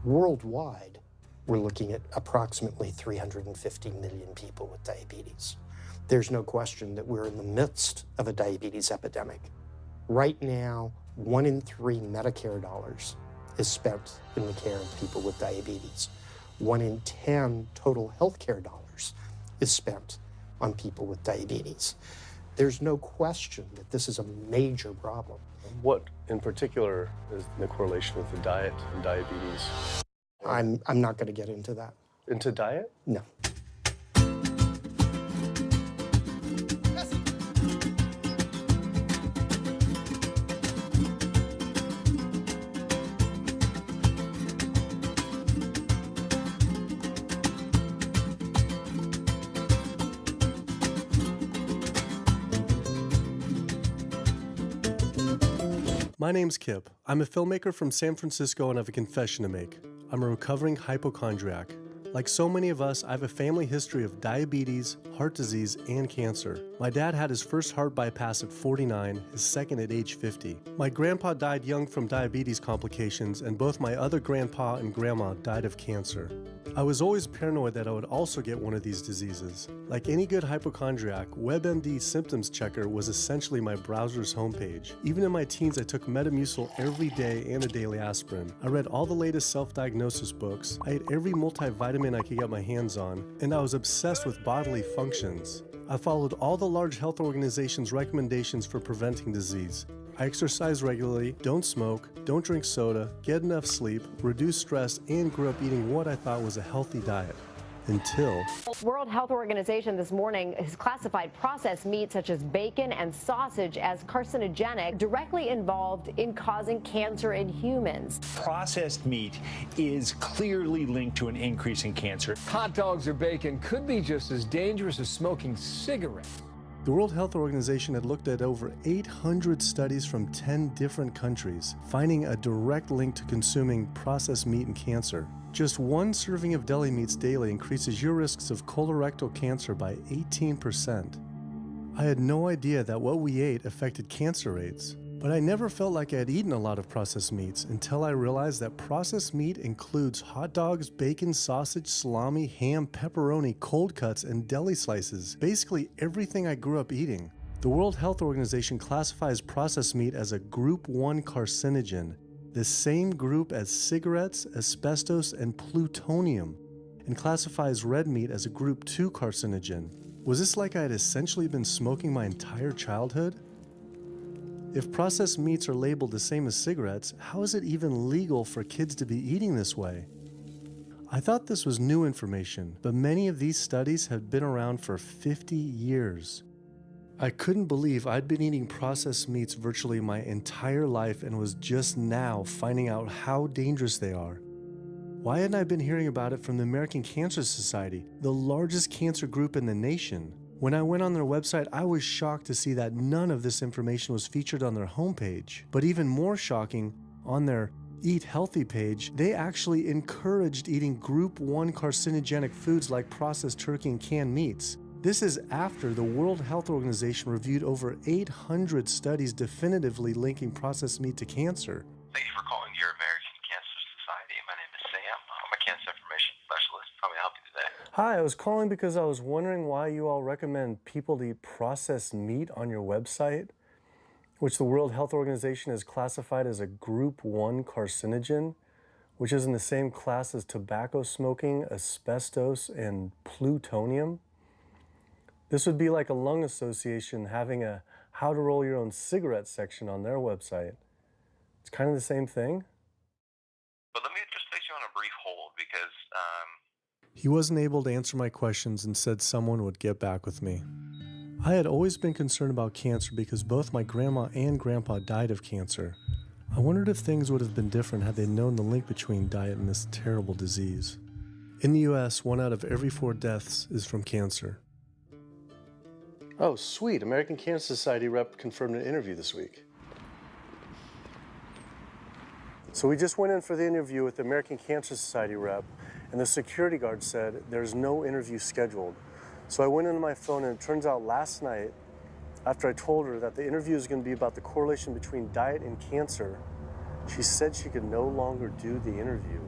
Worldwide, we're looking at approximately 350 million people with diabetes. There's no question that we're in the midst of a diabetes epidemic. Right now, 1 in 3 Medicare dollars is spent in the care of people with diabetes. 1 in 10 total healthcare dollars is spent on people with diabetes. There's no question that this is a major problem. What in particular is the correlation with the diet and diabetes? I'm not going to get into that. Into diet? No. My name's Kip. I'm a filmmaker from San Francisco and I have a confession to make. I'm a recovering hypochondriac. Like so many of us, I have a family history of diabetes, heart disease, and cancer. My dad had his first heart bypass at 49, his second at age 50. My grandpa died young from diabetes complications, and both my other grandpa and grandma died of cancer. I was always paranoid that I would also get one of these diseases. Like any good hypochondriac, WebMD Symptoms Checker was essentially my browser's homepage. Even in my teens, I took Metamucil every day and a daily aspirin. I read all the latest self-diagnosis books, I ate every multivitamin I could get my hands on, and I was obsessed with bodily functions. I followed all the large health organizations' recommendations for preventing disease. I exercise regularly, don't smoke, don't drink soda, get enough sleep, reduce stress, and grew up eating what I thought was a healthy diet. Until... World Health Organization this morning has classified processed meat such as bacon and sausage as carcinogenic, directly involved in causing cancer in humans. Processed meat is clearly linked to an increase in cancer. Hot dogs or bacon could be just as dangerous as smoking cigarettes. The World Health Organization had looked at over 800 studies from 10 different countries, finding a direct link to consuming processed meat and cancer. Just one serving of deli meats daily increases your risks of colorectal cancer by 18%. I had no idea that what we ate affected cancer rates, but I never felt like I had eaten a lot of processed meats until I realized that processed meat includes hot dogs, bacon, sausage, salami, ham, pepperoni, cold cuts, and deli slices, basically everything I grew up eating. The World Health Organization classifies processed meat as a Group 1 carcinogen, the same group as cigarettes, asbestos, and plutonium, and classifies red meat as a Group 2 carcinogen. Was this like I had essentially been smoking my entire childhood? If processed meats are labeled the same as cigarettes, how is it even legal for kids to be eating this way? I thought this was new information, but many of these studies have been around for 50 years. I couldn't believe I'd been eating processed meats virtually my entire life and was just now finding out how dangerous they are. Why hadn't I been hearing about it from the American Cancer Society, the largest cancer group in the nation? When I went on their website, I was shocked to see that none of this information was featured on their homepage. But even more shocking, on their Eat Healthy page, they actually encouraged eating Group 1 carcinogenic foods like processed turkey and canned meats. This is after the World Health Organization reviewed over 800 studies definitively linking processed meat to cancer. Thank you for calling your American Cancer Society. My name is Sam. I'm a cancer information specialist. How may I help you today? Hi, I was calling because I was wondering why you all recommend people to eat processed meat on your website, which the World Health Organization has classified as a Group 1 carcinogen, which is in the same class as tobacco smoking, asbestos, and plutonium. This would be like a lung association having a how to roll your own cigarette section on their website. It's kind of the same thing. But let me just place you on a brief hold because He wasn't able to answer my questions and said someone would get back with me. I had always been concerned about cancer because both my grandma and grandpa died of cancer. I wondered if things would have been different had they known the link between diet and this terrible disease. In the US, 1 out of every 4 deaths is from cancer. Oh, sweet. American Cancer Society rep confirmed an interview this week. So we just went in for the interview with the American Cancer Society rep, and the security guard said there's no interview scheduled. So I went into my phone, and it turns out last night, after I told her that the interview is going to be about the correlation between diet and cancer, she said she could no longer do the interview.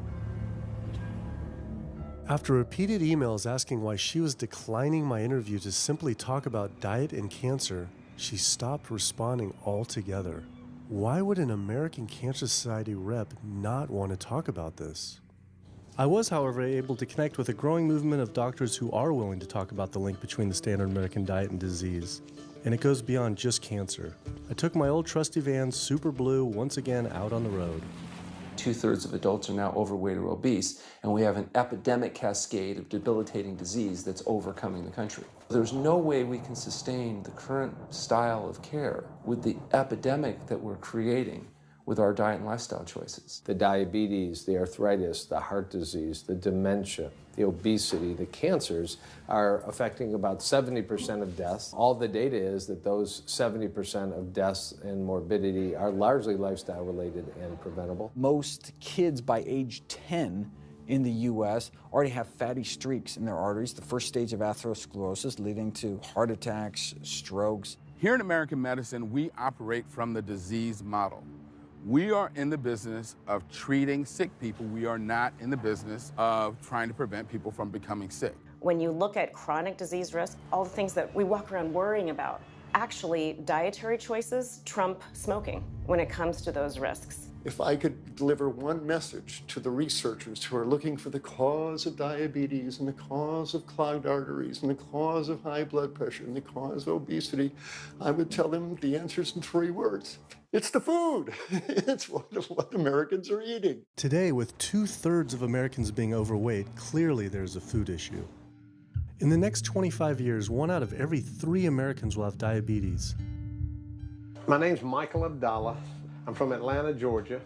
After repeated emails asking why she was declining my interview to simply talk about diet and cancer, she stopped responding altogether. Why would an American Cancer Society rep not want to talk about this? I was, however, able to connect with a growing movement of doctors who are willing to talk about the link between the standard American diet and disease. And it goes beyond just cancer. I took my old trusty van, Super Blue, once again out on the road. 2/3 of adults are now overweight or obese, and we have an epidemic cascade of debilitating disease that's overcoming the country. There's no way we can sustain the current style of care with the epidemic that we're creating with our diet and lifestyle choices. The diabetes, the arthritis, the heart disease, the dementia, the obesity, the cancers are affecting about 70% of deaths. All the data is that those 70% of deaths and morbidity are largely lifestyle related and preventable. Most kids by age 10 in the U.S. already have fatty streaks in their arteries, the first stage of atherosclerosis leading to heart attacks, strokes. Here in American medicine, we operate from the disease model. We are in the business of treating sick people. We are not in the business of trying to prevent people from becoming sick. When you look at chronic disease risk, all the things that we walk around worrying about, actually dietary choices trump smoking when it comes to those risks. If I could deliver one message to the researchers who are looking for the cause of diabetes and the cause of clogged arteries and the cause of high blood pressure and the cause of obesity, I would tell them the answer's in 3 words. It's the food. It's what Americans are eating. Today, with 2/3 of Americans being overweight, clearly there's a food issue. In the next 25 years, 1 out of every 3 Americans will have diabetes. My name's Michael Abdallah. I'm from Atlanta, Georgia,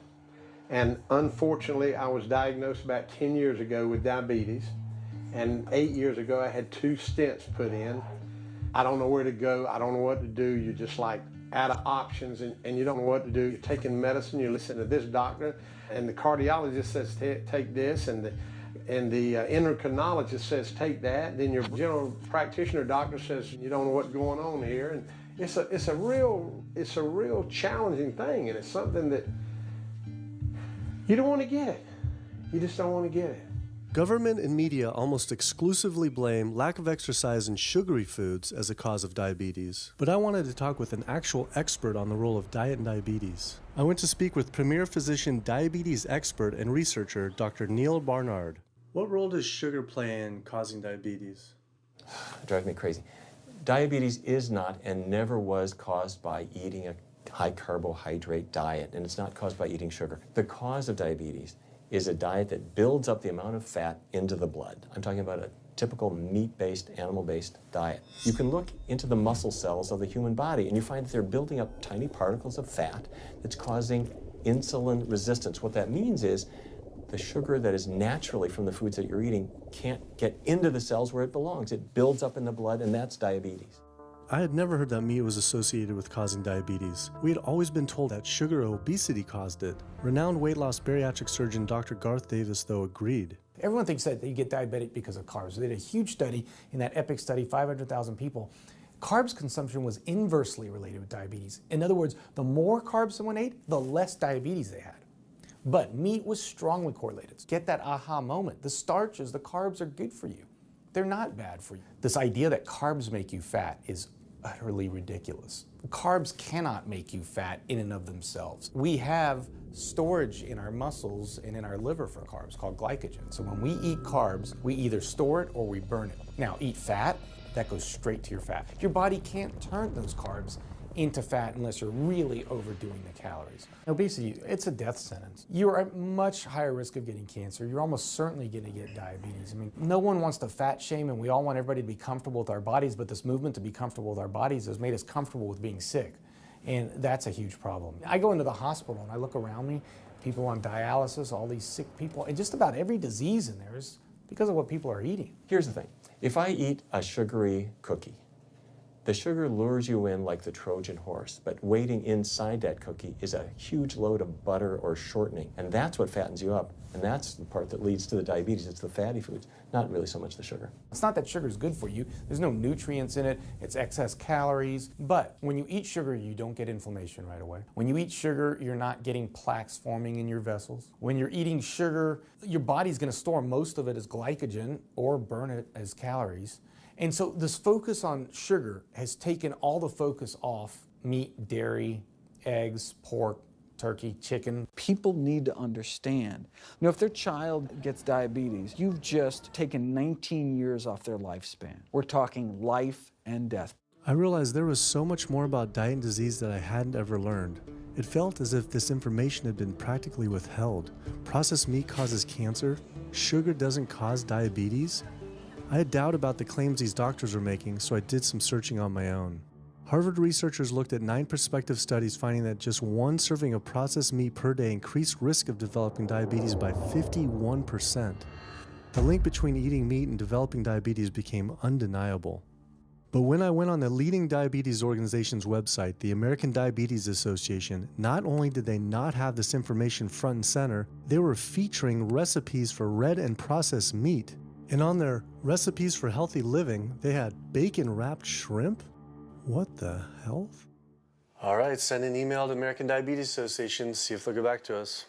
and unfortunately I was diagnosed about 10 years ago with diabetes, and 8 years ago I had 2 stents put in. I don't know where to go, I don't know what to do, you're just like out of options and you don't know what to do. You're taking medicine, you listen to this doctor, and the cardiologist says take this, and the endocrinologist says take that, then your general practitioner doctor says you don't know what's going on here. And it's a real challenging thing, and it's something that you don't want to get it. You just don't want to get it. Government and media almost exclusively blame lack of exercise and sugary foods as a cause of diabetes. But I wanted to talk with an actual expert on the role of diet and diabetes. I went to speak with premier physician, diabetes expert, and researcher, Dr. Neil Barnard. What role does sugar play in causing diabetes? It drives me crazy. Diabetes is not and never was caused by eating a high carbohydrate diet, and it's not caused by eating sugar. The cause of diabetes is a diet that builds up the amount of fat into the blood. I'm talking about a typical meat-based, animal-based diet. You can look into the muscle cells of the human body and you find that they're building up tiny particles of fat that's causing insulin resistance. What that means is the sugar that is naturally from the foods that you're eating can't get into the cells where it belongs. It builds up in the blood, and that's diabetes. I had never heard that meat was associated with causing diabetes. We had always been told that sugar or obesity caused it. Renowned weight loss bariatric surgeon Dr. Garth Davis, though, agreed. Everyone thinks that you get diabetic because of carbs. They did a huge study in that EPIC study, 500,000 people. Carbs consumption was inversely related with diabetes. In other words, the more carbs someone ate, the less diabetes they had. But meat was strongly correlated. Get that aha moment. The starches, the carbs are good for you. They're not bad for you. This idea that carbs make you fat is utterly ridiculous. Carbs cannot make you fat in and of themselves. We have storage in our muscles and in our liver for carbs called glycogen. So when we eat carbs, we either store it or we burn it. Now, eat fat, that goes straight to your fat. Your body can't turn those carbs into fat unless you're really overdoing the calories. Obesity, it's a death sentence. You're at much higher risk of getting cancer. You're almost certainly going to get diabetes. I mean, no one wants to fat shame, and we all want everybody to be comfortable with our bodies, but this movement to be comfortable with our bodies has made us comfortable with being sick, and that's a huge problem. I go into the hospital and I look around me, people on dialysis, all these sick people, and just about every disease in there is because of what people are eating. Here's the thing. If I eat a sugary cookie, The sugar lures you in like the Trojan horse, but waiting inside that cookie is a huge load of butter or shortening, and that's what fattens you up, and that's the part that leads to the diabetes. It's the fatty foods, not really so much the sugar. It's not that sugar is good for you. There's no nutrients in it. It's excess calories. But when you eat sugar, you don't get inflammation right away. When you eat sugar, you're not getting plaques forming in your vessels. When you're eating sugar, your body's going to store most of it as glycogen or burn it as calories. And so this focus on sugar has taken all the focus off meat, dairy, eggs, pork, turkey, chicken. People need to understand, if their child gets diabetes, you've just taken 19 years off their lifespan. We're talking life and death. I realized there was so much more about diet and disease that I hadn't ever learned. It felt as if this information had been practically withheld. Processed meat causes cancer. Sugar doesn't cause diabetes. I had doubt about the claims these doctors were making, so I did some searching on my own. Harvard researchers looked at 9 prospective studies finding that just one serving of processed meat per day increased risk of developing diabetes by 51%. The link between eating meat and developing diabetes became undeniable. But when I went on the leading diabetes organization's website, the American Diabetes Association, not only did they not have this information front and center, they were featuring recipes for red and processed meat. And on their recipes for healthy living, they had bacon-wrapped shrimp? What the hell? All right, send an email to American Diabetes Association, see if they'll get back to us.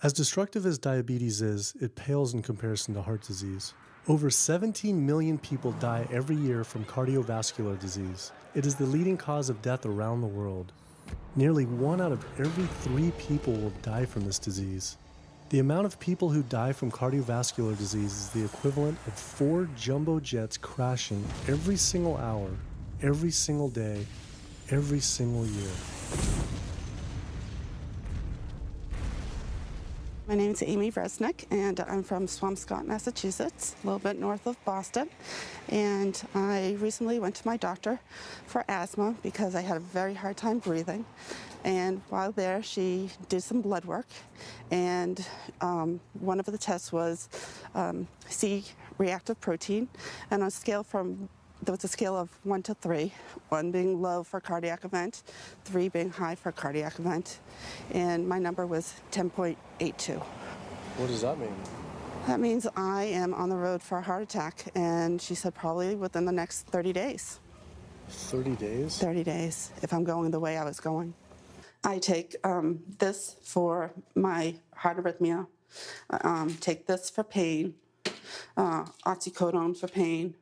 As destructive as diabetes is, it pales in comparison to heart disease. Over 17 million people die every year from cardiovascular disease. It is the leading cause of death around the world. Nearly 1 out of every 3 people will die from this disease. The amount of people who die from cardiovascular disease is the equivalent of 4 jumbo jets crashing every single hour, every single day, every single year. My name is Amy Resnick, and I'm from Swampscott, Massachusetts, a little bit north of Boston. And I recently went to my doctor for asthma because I had a very hard time breathing. And while there, she did some blood work, and one of the tests was C-reactive protein. And on a scale from there was a scale of 1 to 3, 1 being low for cardiac event, 3 being high for cardiac event, and my number was 10.82. What does that mean? That means I am on the road for a heart attack, and she said probably within the next 30 days. 30 days? 30 days, if I'm going the way I was going. I take this for my heart arrhythmia, take this for pain, oxycodone for pain,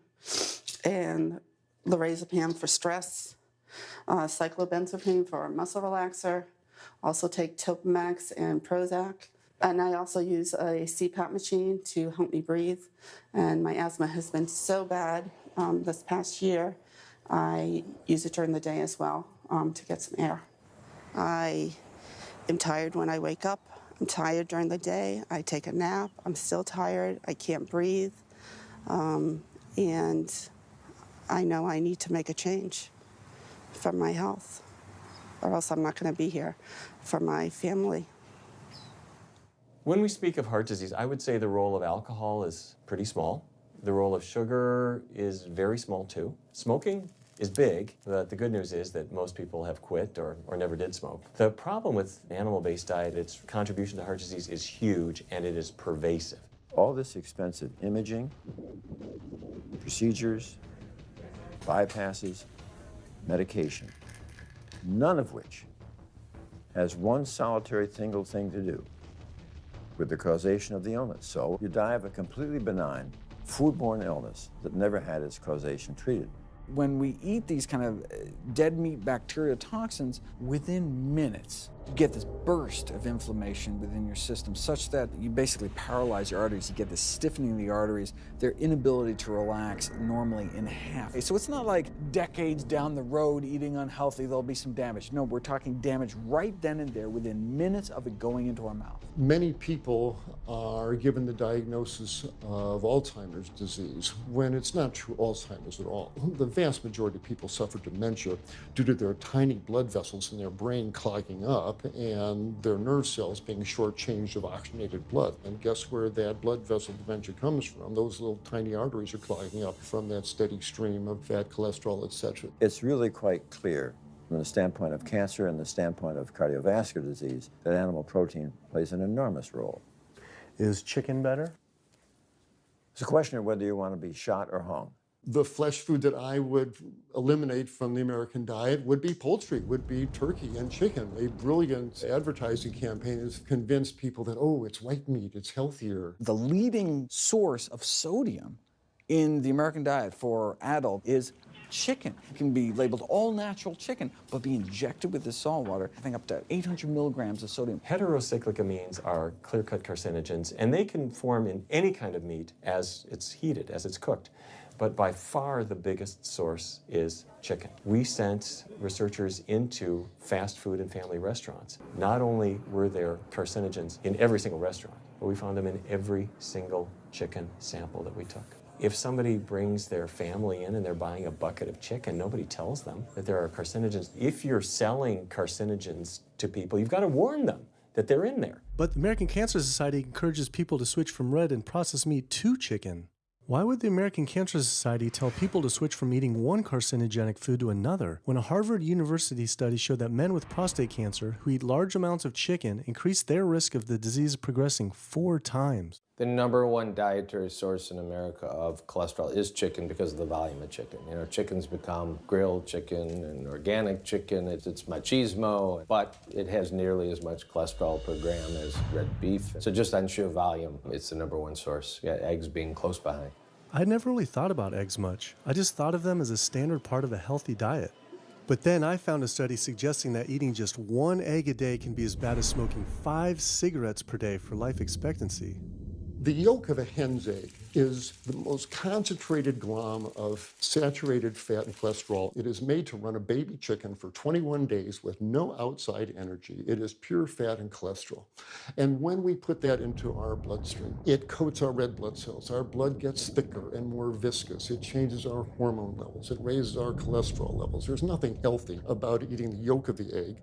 and lorazepam for stress, cyclobenzaprine for a muscle relaxer, also take Topamax and Prozac, and I also use a CPAP machine to help me breathe. And my asthma has been so bad this past year, I use it during the day as well to get some air. I am tired when I wake up. I'm tired during the day. I take a nap. I'm still tired. I can't breathe. And I know I need to make a change for my health, or else I'm not going to be here for my family. When we speak of heart disease, I would say the role of alcohol is pretty small. The role of sugar is very small too. Smoking is big, but the good news is that most people have quit or never did smoke. The problem with animal-based diet, its contribution to heart disease is huge and it is pervasive. All this expensive imaging, procedures, bypasses, medication, none of which has one solitary single thing to do with the causation of the illness. So you die of a completely benign foodborne illness that never had its causation treated. When we eat these kind of dead meat bacteria toxins, within minutes, you get this burst of inflammation within your system such that you basically paralyze your arteries. You get this stiffening of the arteries, their inability to relax normally in half. So it's not like decades down the road eating unhealthy, there'll be some damage. No, we're talking damage right then and there within minutes of it going into our mouth. Many people are given the diagnosis of Alzheimer's disease when it's not true Alzheimer's at all. The vast majority of people suffer dementia due to their tiny blood vessels in their brain clogging up and their nerve cells being shortchanged of oxygenated blood. And guess where that blood vessel dementia comes from? Those little tiny arteries are clogging up from that steady stream of fat, cholesterol, etc. It's really quite clear from the standpoint of cancer and the standpoint of cardiovascular disease that animal protein plays an enormous role. Is chicken better? It's a question of whether you want to be shot or hung. The flesh food that I would eliminate from the American diet would be poultry, would be turkey and chicken. A brilliant advertising campaign has convinced people that, oh, it's white meat, it's healthier. The leading source of sodium in the American diet for adult is chicken. It can be labeled all natural chicken, but be injected with this salt water, having up to 800 milligrams of sodium. Heterocyclic amines are clear-cut carcinogens, and they can form in any kind of meat as it's heated, as it's cooked. But by far the biggest source is chicken. We sent researchers into fast food and family restaurants. Not only were there carcinogens in every single restaurant, but we found them in every single chicken sample that we took. If somebody brings their family in and they're buying a bucket of chicken, nobody tells them that there are carcinogens. If you're selling carcinogens to people, you've got to warn them that they're in there. But the American Cancer Society encourages people to switch from red and processed meat to chicken. Why would the American Cancer Society tell people to switch from eating one carcinogenic food to another when a Harvard University study showed that men with prostate cancer who eat large amounts of chicken increase their risk of the disease progressing 4 times? The #1 dietary source in America of cholesterol is chicken because of the volume of chicken. You know, chicken's become grilled chicken and organic chicken. It's machismo, but it has nearly as much cholesterol per gram as red beef. So just on sheer volume, it's the #1 source. Yeah, eggs being close behind. I'd never really thought about eggs much. I just thought of them as a standard part of a healthy diet. But then I found a study suggesting that eating just 1 egg a day can be as bad as smoking 5 cigarettes per day for life expectancy. The yolk of a hen's egg is the most concentrated glom of saturated fat and cholesterol. It is made to run a baby chicken for 21 days with no outside energy. It is pure fat and cholesterol. And when we put that into our bloodstream, it coats our red blood cells. Our blood gets thicker and more viscous. It changes our hormone levels. It raises our cholesterol levels. There's nothing healthy about eating the yolk of the egg.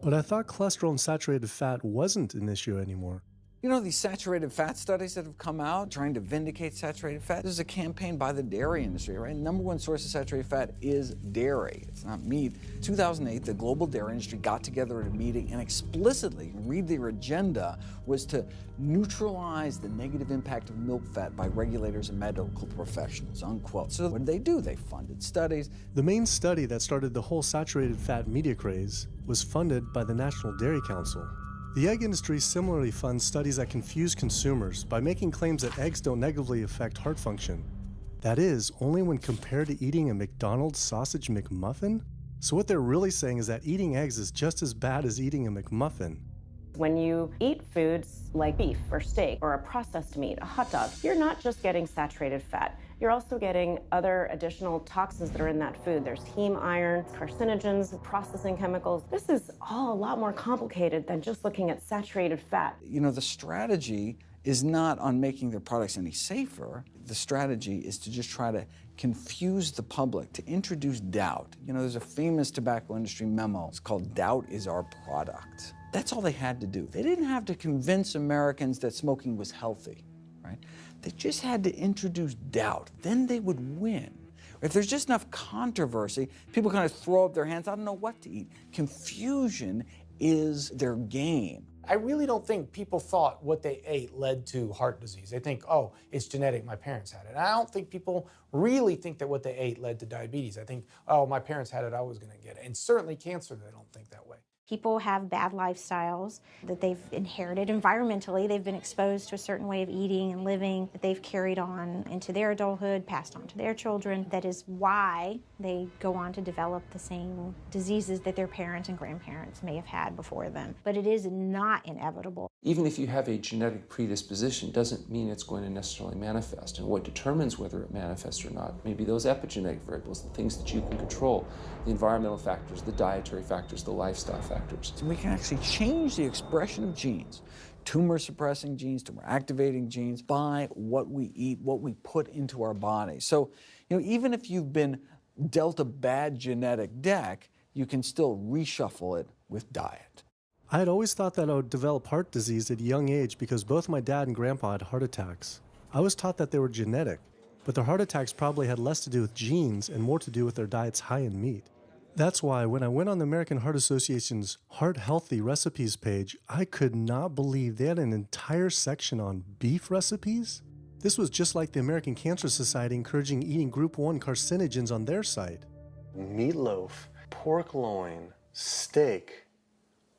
But I thought cholesterol and saturated fat wasn't an issue anymore. You know, these saturated fat studies that have come out trying to vindicate saturated fat, this is a campaign by the dairy industry, right? #1 source of saturated fat is dairy. It's not meat. 2008, the global dairy industry got together at a meeting and explicitly, read their agenda, was to neutralize the negative impact of milk fat by regulators and medical professionals, unquote. So what did they do? They funded studies. The main study that started the whole saturated fat media craze was funded by the National Dairy Council. The egg industry similarly funds studies that confuse consumers by making claims that eggs don't negatively affect heart function. That is, only when compared to eating a McDonald's sausage McMuffin? So what they're really saying is that eating eggs is just as bad as eating a McMuffin. When you eat foods like beef or steak or a processed meat, a hot dog, you're not just getting saturated fat. You're also getting other additional toxins that are in that food. There's heme iron, carcinogens, processing chemicals. This is all a lot more complicated than just looking at saturated fat. You know, the strategy is not on making their products any safer. The strategy is to just try to confuse the public, to introduce doubt. You know, there's a famous tobacco industry memo. It's called "Doubt is Our Product." That's all they had to do. They didn't have to convince Americans that smoking was healthy, right? They just had to introduce doubt. Then they would win. If there's just enough controversy, people kind of throw up their hands, I don't know what to eat. Confusion is their game. I really don't think people thought what they ate led to heart disease. They think, oh, it's genetic, my parents had it. And I don't think people really think that what they ate led to diabetes. I think, oh, my parents had it, I was gonna get it. And certainly cancer, they don't think that way. People have bad lifestyles that they've inherited environmentally. They've been exposed to a certain way of eating and living that they've carried on into their adulthood, passed on to their children. That is why they go on to develop the same diseases that their parents and grandparents may have had before them. But it is not inevitable. Even if you have a genetic predisposition, doesn't mean it's going to necessarily manifest. And what determines whether it manifests or not may be those epigenetic variables, the things that you can control, the environmental factors, the dietary factors, the lifestyle factors. So we can actually change the expression of genes, tumor-suppressing genes, tumor-activating genes, by what we eat, what we put into our body. So, you know, even if you've been dealt a bad genetic deck, you can still reshuffle it with diet. I had always thought that I would develop heart disease at a young age because both my dad and grandpa had heart attacks. I was taught that they were genetic, but their heart attacks probably had less to do with genes and more to do with their diets high in meat. That's why when I went on the American Heart Association's Heart Healthy Recipes page, I could not believe they had an entire section on beef recipes. This was just like the American Cancer Society encouraging eating Group 1 carcinogens on their site. Meatloaf, pork loin, steak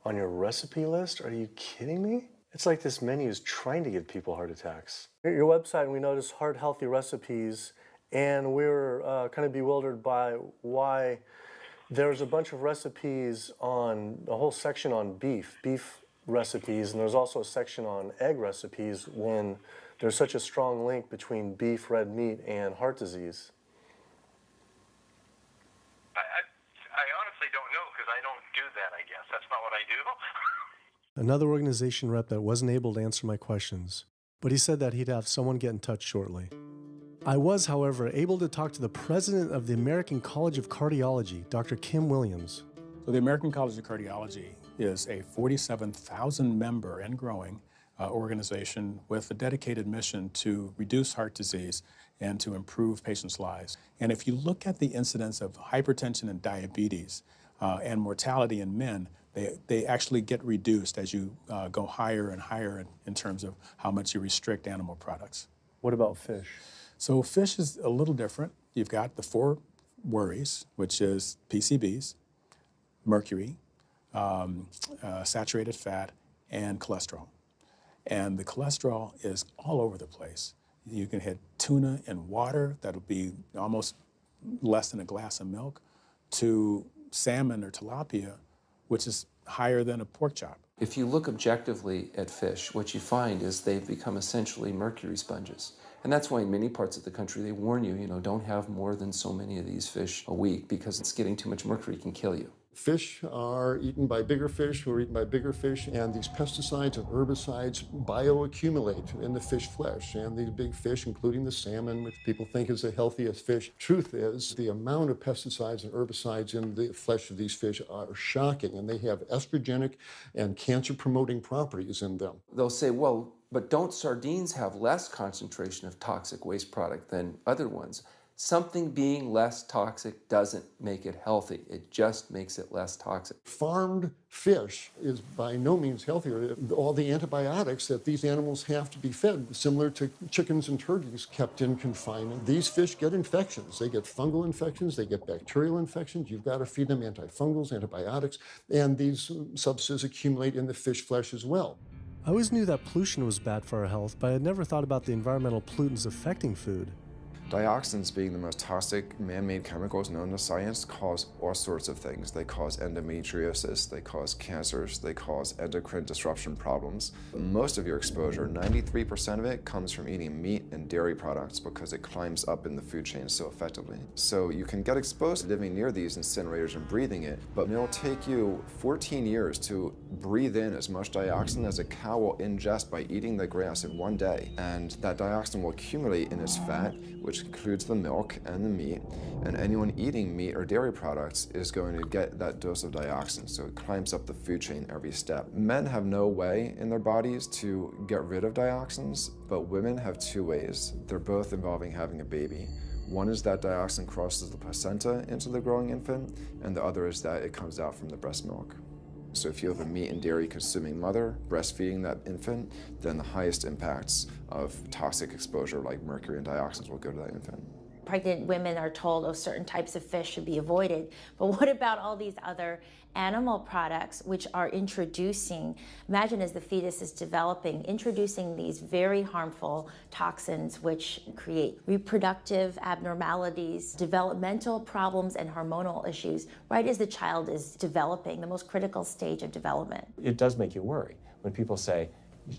on your recipe list? Are you kidding me? It's like this menu is trying to give people heart attacks. At your website, we noticed heart healthy recipes, and we were kind of bewildered by why there's a bunch of recipes on a whole section on beef recipes, and there's also a section on egg recipes when there's such a strong link between beef, red meat, and heart disease. I honestly don't know because I don't do that, I guess. That's not what I do. Another organization rep that wasn't able to answer my questions, but he said that he'd have someone get in touch shortly. I was, however, able to talk to the president of the American College of Cardiology, Dr. Kim Williams. So the American College of Cardiology is a 47,000 member and growing organization with a dedicated mission to reduce heart disease and to improve patients' lives. And if you look at the incidence of hypertension and diabetes and mortality in men, they actually get reduced as you go higher and higher in terms of how much you restrict animal products. What about fish? So fish is a little different. You've got the 4 worries, which is PCBs, mercury, saturated fat, and cholesterol. And the cholesterol is all over the place. You can hit tuna in water, that'll be almost less than a glass of milk, to salmon or tilapia, which is higher than a pork chop. If you look objectively at fish, what you find is they've become essentially mercury sponges. And that's why in many parts of the country they warn you, don't have more than so many of these fish a week because it's getting too much mercury can kill you. Fish are eaten by bigger fish who are eaten by bigger fish, and these pesticides and herbicides bioaccumulate in the fish flesh. And these big fish, including the salmon, which people think is the healthiest fish, truth is the amount of pesticides and herbicides in the flesh of these fish are shocking, and they have estrogenic and cancer-promoting properties in them. They'll say, well, but don't sardines have less concentration of toxic waste product than other ones? Something being less toxic doesn't make it healthy. It just makes it less toxic. Farmed fish is by no means healthier. All the antibiotics that these animals have to be fed, similar to chickens and turkeys kept in confinement. These fish get infections. They get fungal infections, they get bacterial infections. You've got to feed them antifungals, antibiotics, and these substances accumulate in the fish flesh as well. I always knew that pollution was bad for our health, but I had never thought about the environmental pollutants affecting food. Dioxins, being the most toxic man-made chemicals known to science, cause all sorts of things. They cause endometriosis, they cause cancers, they cause endocrine disruption problems. Most of your exposure, 93% of it, comes from eating meat and dairy products because it climbs up in the food chain so effectively. So you can get exposed to living near these incinerators and breathing it, but it'll take you 14 years to breathe in as much dioxin as a cow will ingest by eating the grass in one day. And that dioxin will accumulate in its fat, which includes the milk and the meat, and anyone eating meat or dairy products is going to get that dose of dioxin, so it climbs up the food chain every step. Men have no way in their bodies to get rid of dioxins, but women have 2 ways. They're both involving having a baby. One is that dioxin crosses the placenta into the growing infant, and the other is that it comes out from the breast milk. So if you have a meat and dairy consuming mother breastfeeding that infant, then the highest impacts of toxic exposure like mercury and dioxins will go to that infant. Pregnant women are told, oh, certain types of fish should be avoided. But what about all these other animal products which are introducing, imagine as the fetus is developing, introducing these very harmful toxins which create reproductive abnormalities, developmental problems, and hormonal issues right as the child is developing, the most critical stage of development. It does make you worry when people say,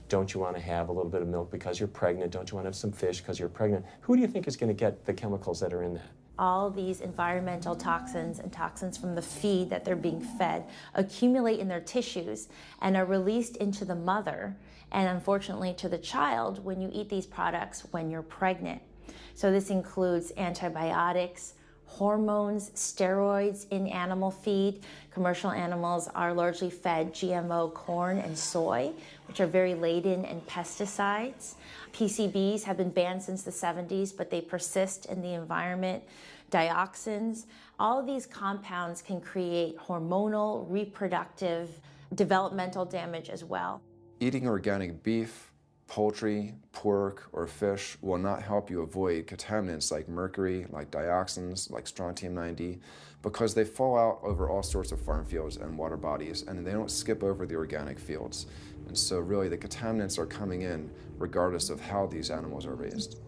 don't you want to have a little bit of milk because you're pregnant? Don't you want to have some fish because you're pregnant? Who do you think is going to get the chemicals that are in that? All these environmental toxins and toxins from the feed that they're being fed accumulate in their tissues and are released into the mother and unfortunately to the child when you eat these products when you're pregnant. So this includes antibiotics, hormones, steroids in animal feed. Commercial animals are largely fed GMO corn and soy, which are very laden in pesticides. PCBs have been banned since the 70s, but they persist in the environment. Dioxins, all of these compounds can create hormonal, reproductive, developmental damage as well. Eating organic beef, poultry, pork, or fish will not help you avoid contaminants like mercury, like dioxins, like strontium-90, because they fall out over all sorts of farm fields and water bodies, and they don't skip over the organic fields. And so really the contaminants are coming in regardless of how these animals are raised.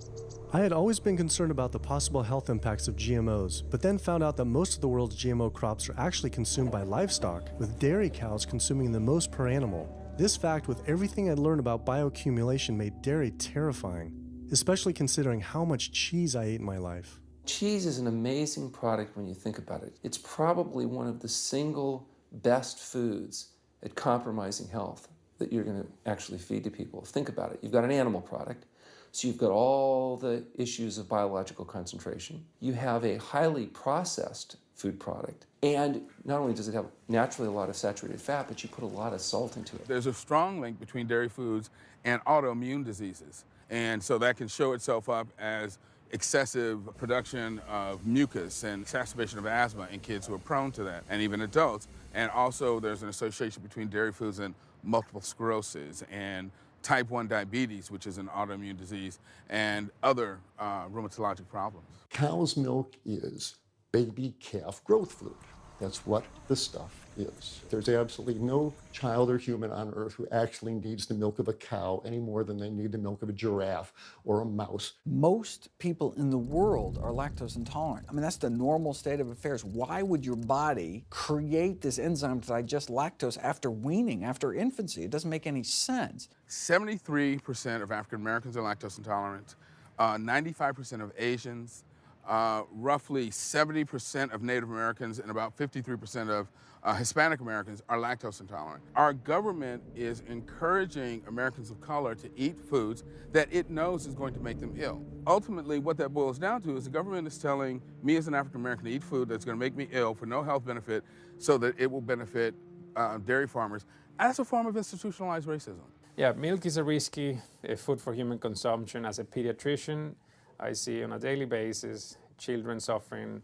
I had always been concerned about the possible health impacts of GMOs, but then found out that most of the world's GMO crops are actually consumed by livestock, with dairy cows consuming the most per animal. This fact, with everything I'd learned about bioaccumulation, made dairy terrifying, especially considering how much cheese I ate in my life. Cheese is an amazing product when you think about it. It's probably one of the single best foods at compromising health that you're going to actually feed to people. Think about it. You've got an animal product, so you've got all the issues of biological concentration. You have a highly processed food product, and not only does it have naturally a lot of saturated fat, but you put a lot of salt into it. There's a strong link between dairy foods and autoimmune diseases, and so that can show itself up as excessive production of mucus and exacerbation of asthma in kids who are prone to that, and even adults. And also there's an association between dairy foods and multiple sclerosis and type 1 diabetes, which is an autoimmune disease, and other rheumatologic problems. Cow's milk is baby calf growth fluid. That's what the stuff is. There's absolutely no child or human on earth who actually needs the milk of a cow any more than they need the milk of a giraffe or a mouse. Most people in the world are lactose intolerant. I mean, that's the normal state of affairs. Why would your body create this enzyme to digest lactose after weaning, after infancy? It doesn't make any sense. 73% of African Americans are lactose intolerant, 95% of Asians, roughly 70% of Native Americans, and about 53% of Hispanic Americans are lactose intolerant. Our government is encouraging Americans of color to eat foods that it knows is going to make them ill. Ultimately, what that boils down to is the government is telling me as an African American to eat food that's going to make me ill for no health benefit so that it will benefit dairy farmers. That's a form of institutionalized racism. Yeah, milk is a risky food for human consumption. As a pediatrician, I see on a daily basis children suffering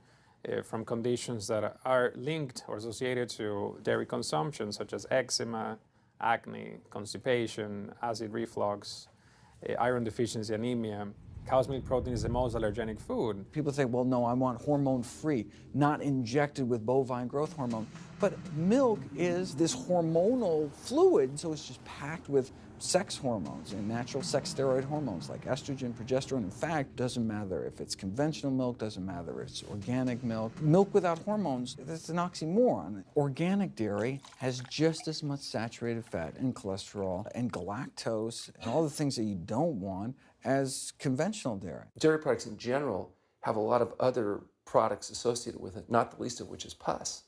from conditions that are linked or associated to dairy consumption, such as eczema, acne, constipation, acid reflux, iron deficiency, anemia. Cow's milk protein is the most allergenic food. People say, well, no, I want hormone-free, not injected with bovine growth hormone. But milk is this hormonal fluid, so it's just packed with sex hormones and natural sex steroid hormones like estrogen, progesterone. In fact, doesn't matter if it's conventional milk, doesn't matter if it's organic milk. Milk without hormones, that's an oxymoron. Organic dairy has just as much saturated fat and cholesterol and galactose and all the things that you don't want as conventional dairy. Dairy products in general have a lot of other products associated with it, not the least of which is pus.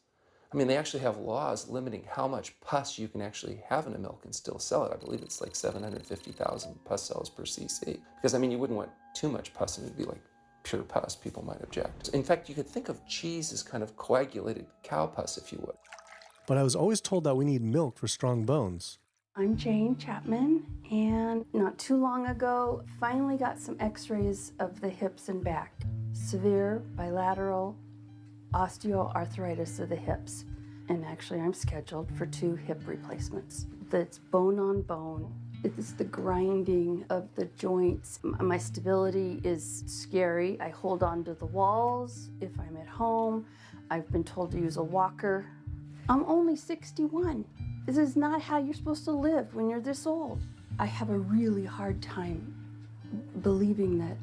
I mean, they actually have laws limiting how much pus you can actually have in a milk and still sell it. I believe it's like 750,000 pus cells per cc. Because, I mean, you wouldn't want too much pus and it'd be like pure pus. People might object. In fact, you could think of cheese as kind of coagulated cow pus, if you would. But I was always told that we need milk for strong bones. I'm Jane Chapman, and not too long ago, finally got some x-rays of the hips and back. Severe bilateral osteoarthritis of the hips. And actually, I'm scheduled for 2 hip replacements. That's bone on bone. It's the grinding of the joints. My stability is scary. I hold on to the walls if I'm at home. I've been told to use a walker. I'm only 61. This is not how you're supposed to live when you're this old. I have a really hard time believing that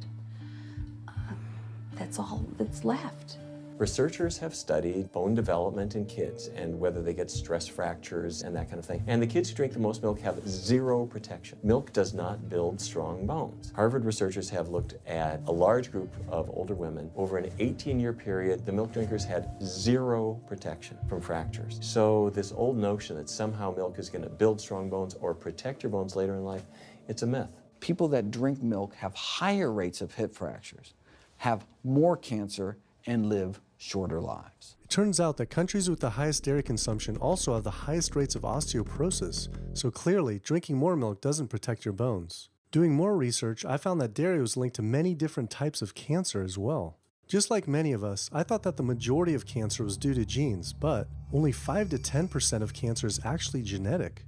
that's all that's left. Researchers have studied bone development in kids and whether they get stress fractures and that kind of thing. And the kids who drink the most milk have zero protection. Milk does not build strong bones. Harvard researchers have looked at a large group of older women. Over an 18-year period, the milk drinkers had zero protection from fractures. So this old notion that somehow milk is going to build strong bones or protect your bones later in life, it's a myth. People that drink milk have higher rates of hip fractures, have more cancer, and live shorter lives. It turns out that countries with the highest dairy consumption also have the highest rates of osteoporosis, so clearly drinking more milk doesn't protect your bones. Doing more research, I found that dairy was linked to many different types of cancer as well. Just like many of us, I thought that the majority of cancer was due to genes, but only 5 to 10% of cancer is actually genetic.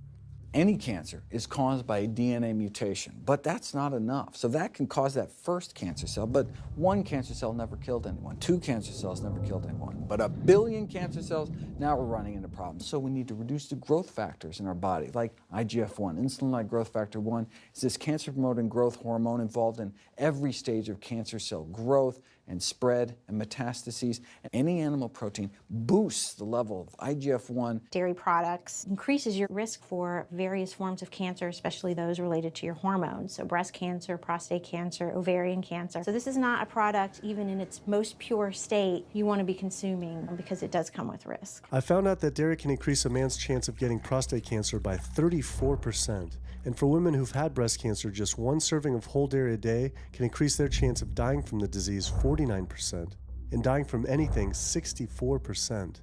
Any cancer is caused by a DNA mutation, but that's not enough. So that can cause that first cancer cell, but one cancer cell never killed anyone. 2 cancer cells never killed anyone. But 1 billion cancer cells, now we're running into problems. So we need to reduce the growth factors in our body, like IGF-1. Insulin-like growth factor 1 is this cancer-promoting growth hormone involved in every stage of cancer cell growth and spread and metastases. Any animal protein boosts the level of IGF-1. Dairy products increases your risk for various forms of cancer, especially those related to your hormones. So breast cancer, prostate cancer, ovarian cancer. So this is not a product, even in its most pure state, you want to be consuming because it does come with risk. I found out that dairy can increase a man's chance of getting prostate cancer by 34%. And for women who've had breast cancer, just 1 serving of whole dairy a day can increase their chance of dying from the disease 49%, and dying from anything 64%.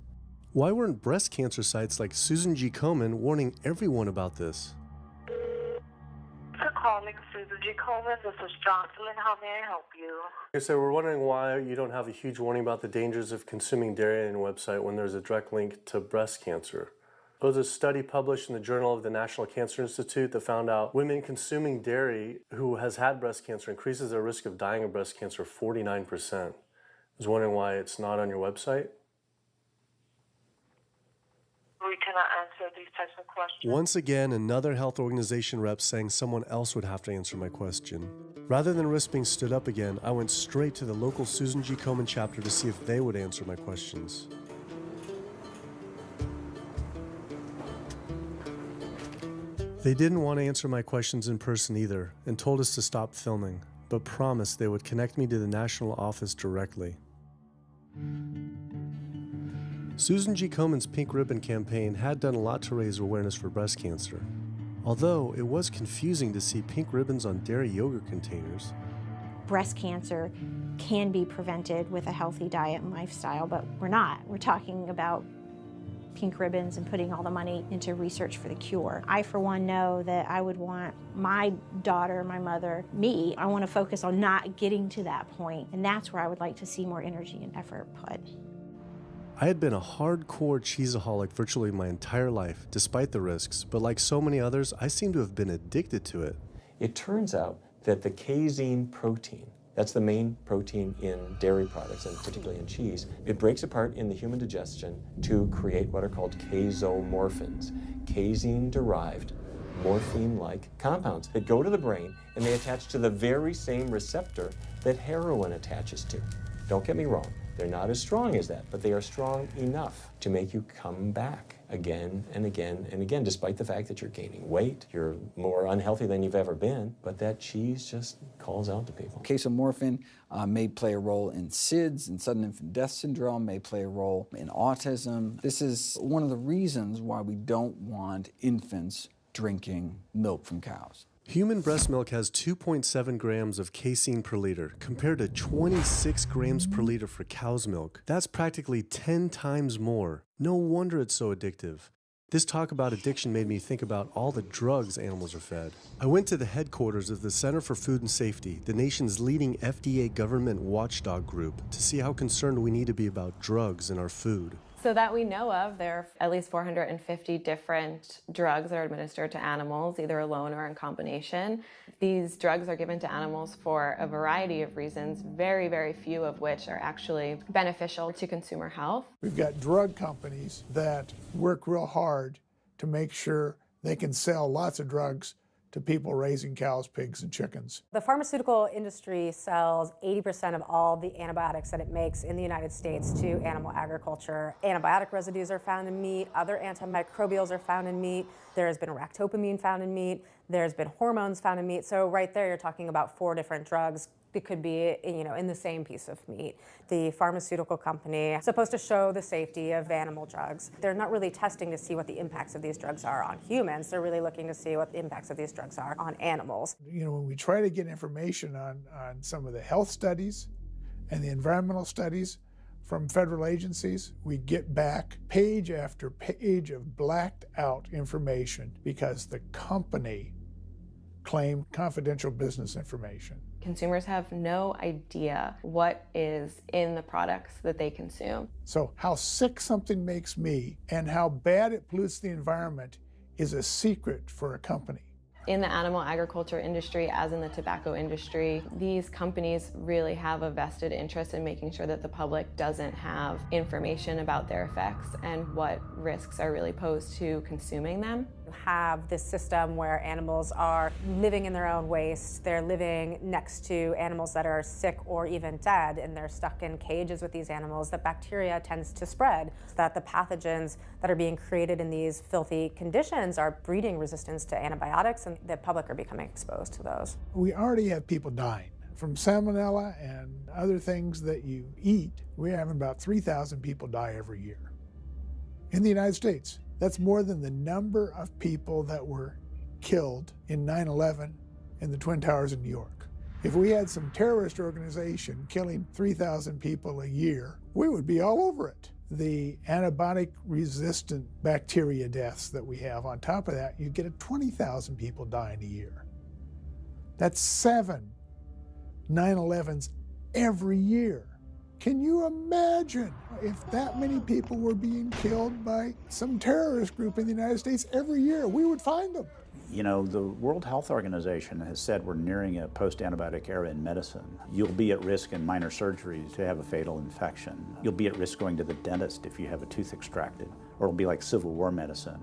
Why weren't breast cancer sites like Susan G. Komen warning everyone about this? For calling Susan G. Komen, this is Jocelyn. How may I help you? So we're wondering why you don't have a huge warning about the dangers of consuming dairy on your website when there's a direct link to breast cancer. There was a study published in the Journal of the National Cancer Institute that found out women consuming dairy who has had breast cancer increases their risk of dying of breast cancer 49%. I was wondering why it's not on your website. We cannot answer these types of questions. Once again, another health organization rep saying someone else would have to answer my question. Rather than risk being stood up again, I went straight to the local Susan G. Komen chapter to see if they would answer my questions. They didn't want to answer my questions in person either, and told us to stop filming, but promised they would connect me to the national office directly. Susan G. Komen's Pink Ribbon campaign had done a lot to raise awareness for breast cancer, although it was confusing to see pink ribbons on dairy yogurt containers. Breast cancer can be prevented with a healthy diet and lifestyle, but we're not. We're talking about pink ribbons and putting all the money into research for the cure. I, for one, know that I would want my daughter, my mother, me, I want to focus on not getting to that point, and that's where I would like to see more energy and effort put. I had been a hardcore cheeseaholic virtually my entire life, despite the risks, but like so many others, I seem to have been addicted to it. It turns out that the casein protein, that's the main protein in dairy products, and particularly in cheese, it breaks apart in the human digestion to create what are called casomorphins, casein-derived, morphine-like compounds that go to the brain, and they attach to the very same receptor that heroin attaches to. Don't get me wrong, they're not as strong as that, but they are strong enough to make you come back again and again and again, despite the fact that you're gaining weight, you're more unhealthy than you've ever been, but that cheese just calls out to people. Casomorphin may play a role in SIDS, and sudden infant death syndrome, may play a role in autism. This is one of the reasons why we don't want infants drinking milk from cows. Human breast milk has 2.7 grams of casein per liter, compared to 26 grams per liter for cow's milk. That's practically 10 times more. No wonder it's so addictive. This talk about addiction made me think about all the drugs animals are fed. I went to the headquarters of the Center for Food and Safety, the nation's leading FDA government watchdog group, to see how concerned we need to be about drugs in our food. So that we know of, there are at least 450 different drugs that are administered to animals, either alone or in combination. These drugs are given to animals for a variety of reasons, very, very few of which are actually beneficial to consumer health. We've got drug companies that work real hard to make sure they can sell lots of drugs to people raising cows, pigs, and chickens. The pharmaceutical industry sells 80% of all the antibiotics that it makes in the United States to animal agriculture. Antibiotic residues are found in meat, other antimicrobials are found in meat, there has been ractopamine found in meat, there's been hormones found in meat. So right there you're talking about 4 different drugs. It could be, in the same piece of meat. The pharmaceutical company is supposed to show the safety of animal drugs. They're not really testing to see what the impacts of these drugs are on humans. They're really looking to see what the impacts of these drugs are on animals. When we try to get information on some of the health studies and the environmental studies, from federal agencies, we get back page after page of blacked out information because the company claimed confidential business information. Consumers have no idea what is in the products that they consume. So how sick something makes me and how bad it pollutes the environment is a secret for a company. In the animal agriculture industry, as in the tobacco industry, these companies really have a vested interest in making sure that the public doesn't have information about their effects and what risks are really posed to consuming them. You have this system where animals are living in their own waste. They're living next to animals that are sick or even dead, and they're stuck in cages with these animals. The bacteria tends to spread, so that the pathogens that are being created in these filthy conditions are breeding resistance to antibiotics, and the public are becoming exposed to those. We already have people dying from salmonella and other things that you eat. We're having about 3,000 people die every year in the United States. That's more than the number of people that were killed in 9/11 in the Twin Towers in New York. If we had some terrorist organization killing 3,000 people a year, we would be all over it. The antibiotic-resistant bacteria deaths that we have, on top of that, you get 20,000 people dying a year. That's 7 9/11s every year. Can you imagine if that many people were being killed by some terrorist group in the United States every year? We would find them. You know, the World Health Organization has said we're nearing a post-antibiotic era in medicine. You'll be at risk in minor surgeries to have a fatal infection. You'll be at risk going to the dentist if you have a tooth extracted. Or it'll be like Civil War medicine.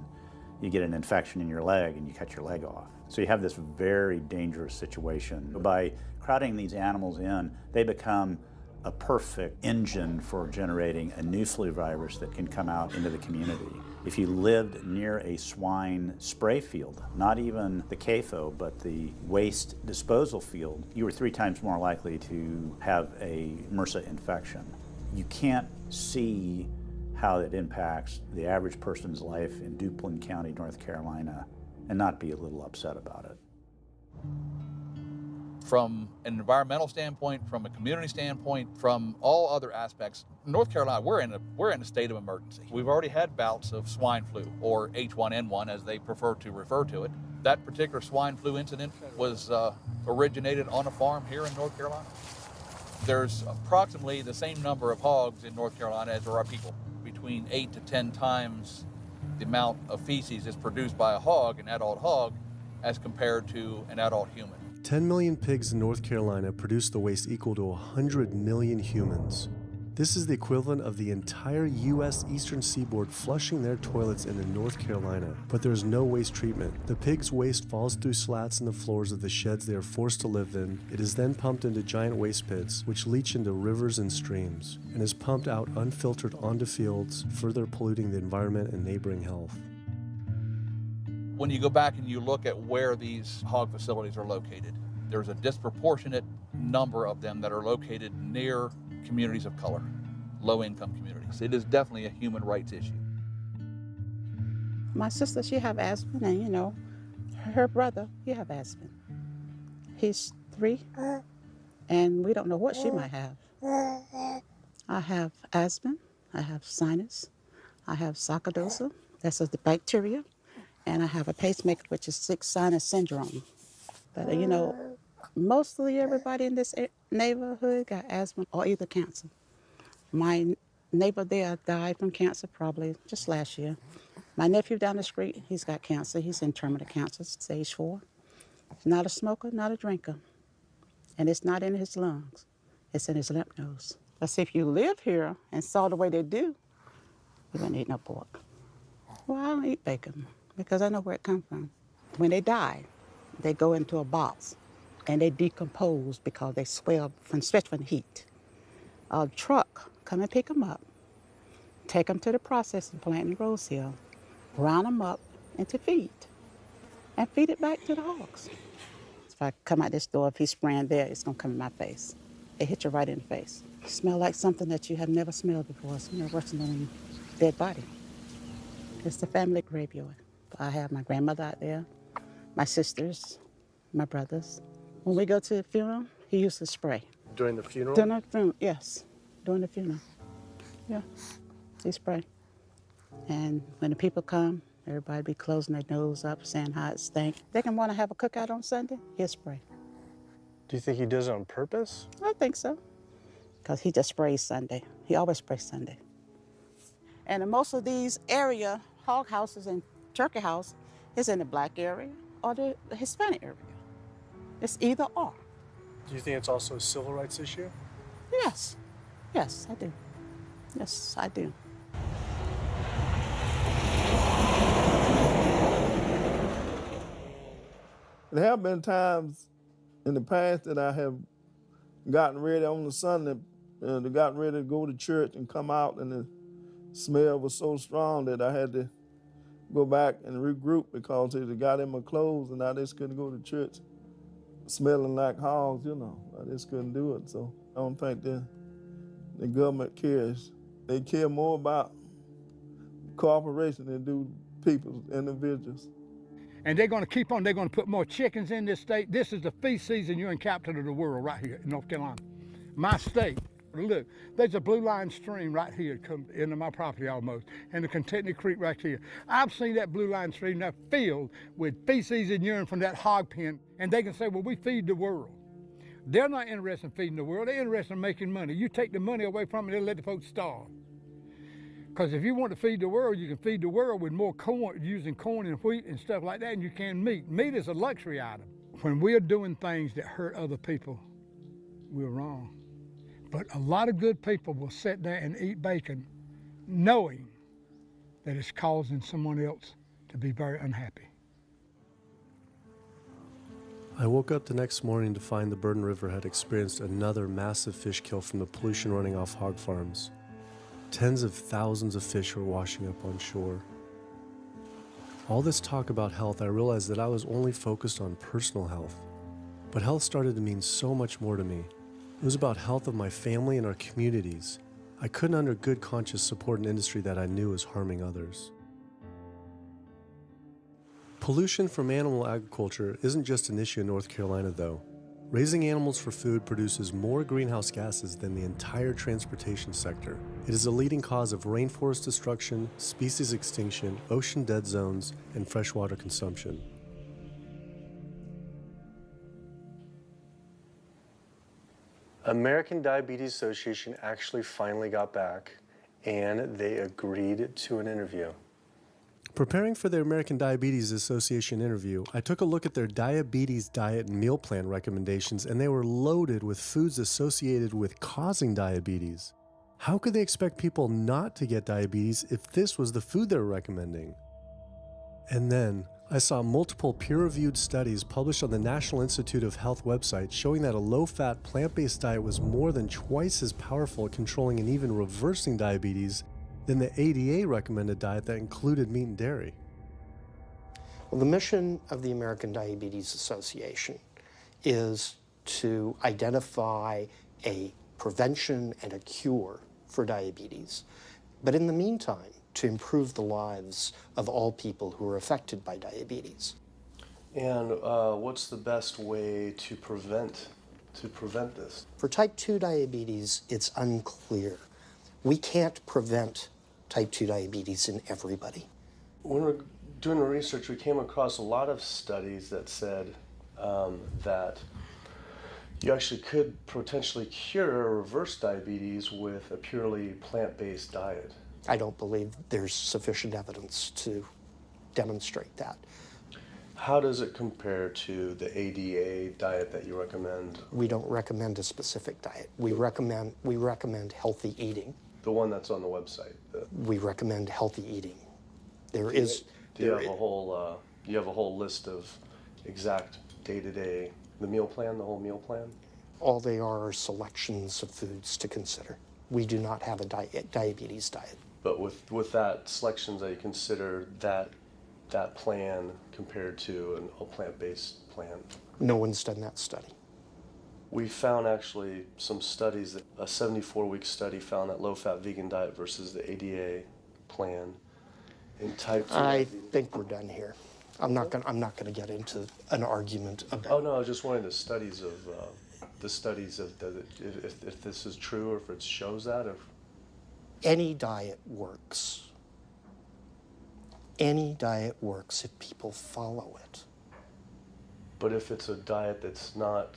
You get an infection in your leg and you cut your leg off. So you have this very dangerous situation. By crowding these animals in, they become a perfect engine for generating a new flu virus that can come out into the community. If you lived near a swine spray field, not even the CAFO, but the waste disposal field, you were 3 times more likely to have a MRSA infection. You can't see how it impacts the average person's life in Duplin County, North Carolina, and not be a little upset about it. From an environmental standpoint, from a community standpoint, from all other aspects, North Carolina, we're in a state of emergency. We've already had bouts of swine flu, or H1N1 as they prefer to refer to it. That particular swine flu incident was originated on a farm here in North Carolina. There's approximately the same number of hogs in North Carolina as there are people. Between 8 to 10 times the amount of feces is produced by a hog, an adult hog, as compared to an adult human. 10 million pigs in North Carolina produce the waste equal to 100 million humans. This is the equivalent of the entire U.S. eastern seaboard flushing their toilets into North Carolina, but there's no waste treatment. The pigs' waste falls through slats in the floors of the sheds they are forced to live in. It is then pumped into giant waste pits, which leach into rivers and streams, and is pumped out unfiltered onto fields, further polluting the environment and neighboring health. When you go back and you look at where these hog facilities are located, there's a disproportionate number of them that are located near communities of color, low-income communities. It is definitely a human rights issue. My sister, she have asthma, and you know, her brother, he have asthma. He's 3, and we don't know what she might have. I have asthma, I have sinus, I have sarcoidosis, that's the bacteria, and I have a pacemaker, which is 6 sinus syndrome. But you know, mostly everybody in this neighborhood got asthma or either cancer. My neighbor there died from cancer probably just last year. My nephew down the street, he's got cancer. He's in terminal cancer, stage 4. He's not a smoker, not a drinker. And it's not in his lungs. It's in his lymph nodes. But see, if you live here and saw the way they do, you wouldn't eat no pork. Well, I don't eat bacon because I know where it comes from. When they die, they go into a box and they decompose because they swell from especially from heat. A truck come and pick them up, take them to the processing plant in Rose Hill, ground them up into feed, and feed it back to the hogs. If I come out this door, if he's spraying there, it's gonna come in my face. It hit you right in the face. It smells like something that you have never smelled before. It smells worse than a dead body. It's the family graveyard. I have my grandmother out there, my sisters, my brothers. When we go to the funeral, he used to spray. During the funeral? During the funeral, yes. During the funeral. Yeah, he spray. And when the people come, everybody be closing their nose up, saying how it stink. They can want to have a cookout on Sunday, he'll spray. Do you think he does it on purpose? I think so, because he just sprays Sunday. He always sprays Sunday. And in most of these area, hog houses and turkey house is in the black area or the Hispanic area. It's either or. Do you think it's also a civil rights issue? Yes, yes, I do. Yes, I do. There have been times in the past that I have gotten ready on the Sunday, gotten ready to go to church and come out, and the smell was so strong that I had to go back and regroup because it got in my clothes and I just couldn't go to church smelling like hogs, you know. I just couldn't do it. So I don't think the government cares. They care more about cooperation than do people, individuals. And they're going to keep on. They're going to put more chickens in this state. This is the feast season. You're in capital of the world right here in North Carolina. My state. Look, there's a blue line stream right here come into my property almost, and the Contentney Creek right here. I've seen that blue line stream now filled with feces and urine from that hog pen, and they can say, well, we feed the world. They're not interested in feeding the world. They're interested in making money. You take the money away from them, they'll let the folks starve. Because if you want to feed the world, you can feed the world with more corn, using corn and wheat and stuff like that, and you can meat. Meat is a luxury item. When we're doing things that hurt other people, we're wrong. But a lot of good people will sit there and eat bacon knowing that it's causing someone else to be very unhappy. I woke up the next morning to find the Burden River had experienced another massive fish kill from the pollution running off hog farms. Tens of thousands of fish were washing up on shore. All this talk about health, I realized that I was only focused on personal health. But health started to mean so much more to me. It was about health of my family and our communities. I couldn't under good conscience support an industry that I knew was harming others. Pollution from animal agriculture isn't just an issue in North Carolina, though. Raising animals for food produces more greenhouse gases than the entire transportation sector. It is a leading cause of rainforest destruction, species extinction, ocean dead zones, and freshwater consumption. American Diabetes Association actually finally got back, and they agreed to an interview. Preparing for their American Diabetes Association interview, I took a look at their diabetes diet and meal plan recommendations, and they were loaded with foods associated with causing diabetes. How could they expect people not to get diabetes if this was the food they were recommending? And then, I saw multiple peer-reviewed studies published on the National Institute of Health website showing that a low-fat, plant-based diet was more than twice as powerful at controlling and even reversing diabetes than the ADA recommended diet that included meat and dairy. Well, the mission of the American Diabetes Association is to identify a prevention and a cure for diabetes. But in the meantime, to improve the lives of all people who are affected by diabetes. And what's the best way to prevent this? For type 2 diabetes, it's unclear. We can't prevent type 2 diabetes in everybody. When we're doing the research, we came across a lot of studies that said that you actually could potentially cure or reverse diabetes with a purely plant-based diet. I don't believe there's sufficient evidence to demonstrate that. How does it compare to the ADA diet that you recommend? We don't recommend a specific diet. We recommend healthy eating. The one that's on the website. We recommend healthy eating. Do you have a whole list of exact day-to-day, the meal plan, the whole meal plan? All they are selections of foods to consider. We do not have a diabetes diet. But with that selections, that you consider that plan compared to a plant-based plan? No one's done that study. We found actually some studies, that a 74-week study found that low-fat vegan diet versus the ADA plan in type 2. I think we're done here. I'm not gonna get into an argument about. Oh no, I was just wondering the studies of if this is true or if it shows that. Any diet works. Any diet works if people follow it. But if it's a diet that's not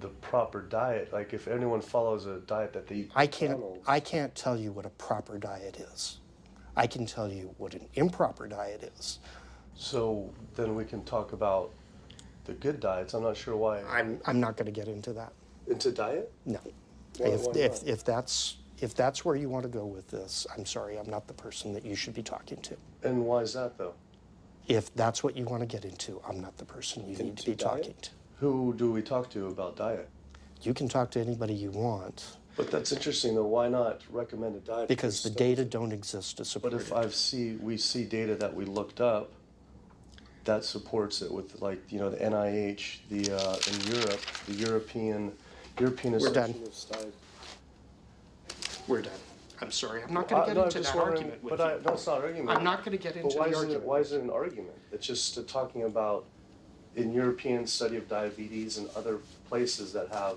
the proper diet, like if anyone follows a diet that they eat I can't tell you what a proper diet is. I can tell you what an improper diet is. So then we can talk about the good diets. I'm not sure why. I'm not going to get into that. Into diet? No. Why not? If that's where you want to go with this, I'm sorry, I'm not the person that you should be talking to. And why is that, though? If that's what you want to get into, I'm not the person you need to be talking to. Who do we talk to about diet? You can talk to anybody you want. But that's interesting, though. Why not recommend a diet? Because the data don't exist to support it. But if we see data that we looked up that supports it with, like, you know, the NIH, in Europe, the European Association of Studies. We're done. I'm sorry. I'm not going to get into that argument with you. No, it's not an argument. I'm not going to get into the argument. Why is it an argument? It's just talking about in European study of diabetes and other places that have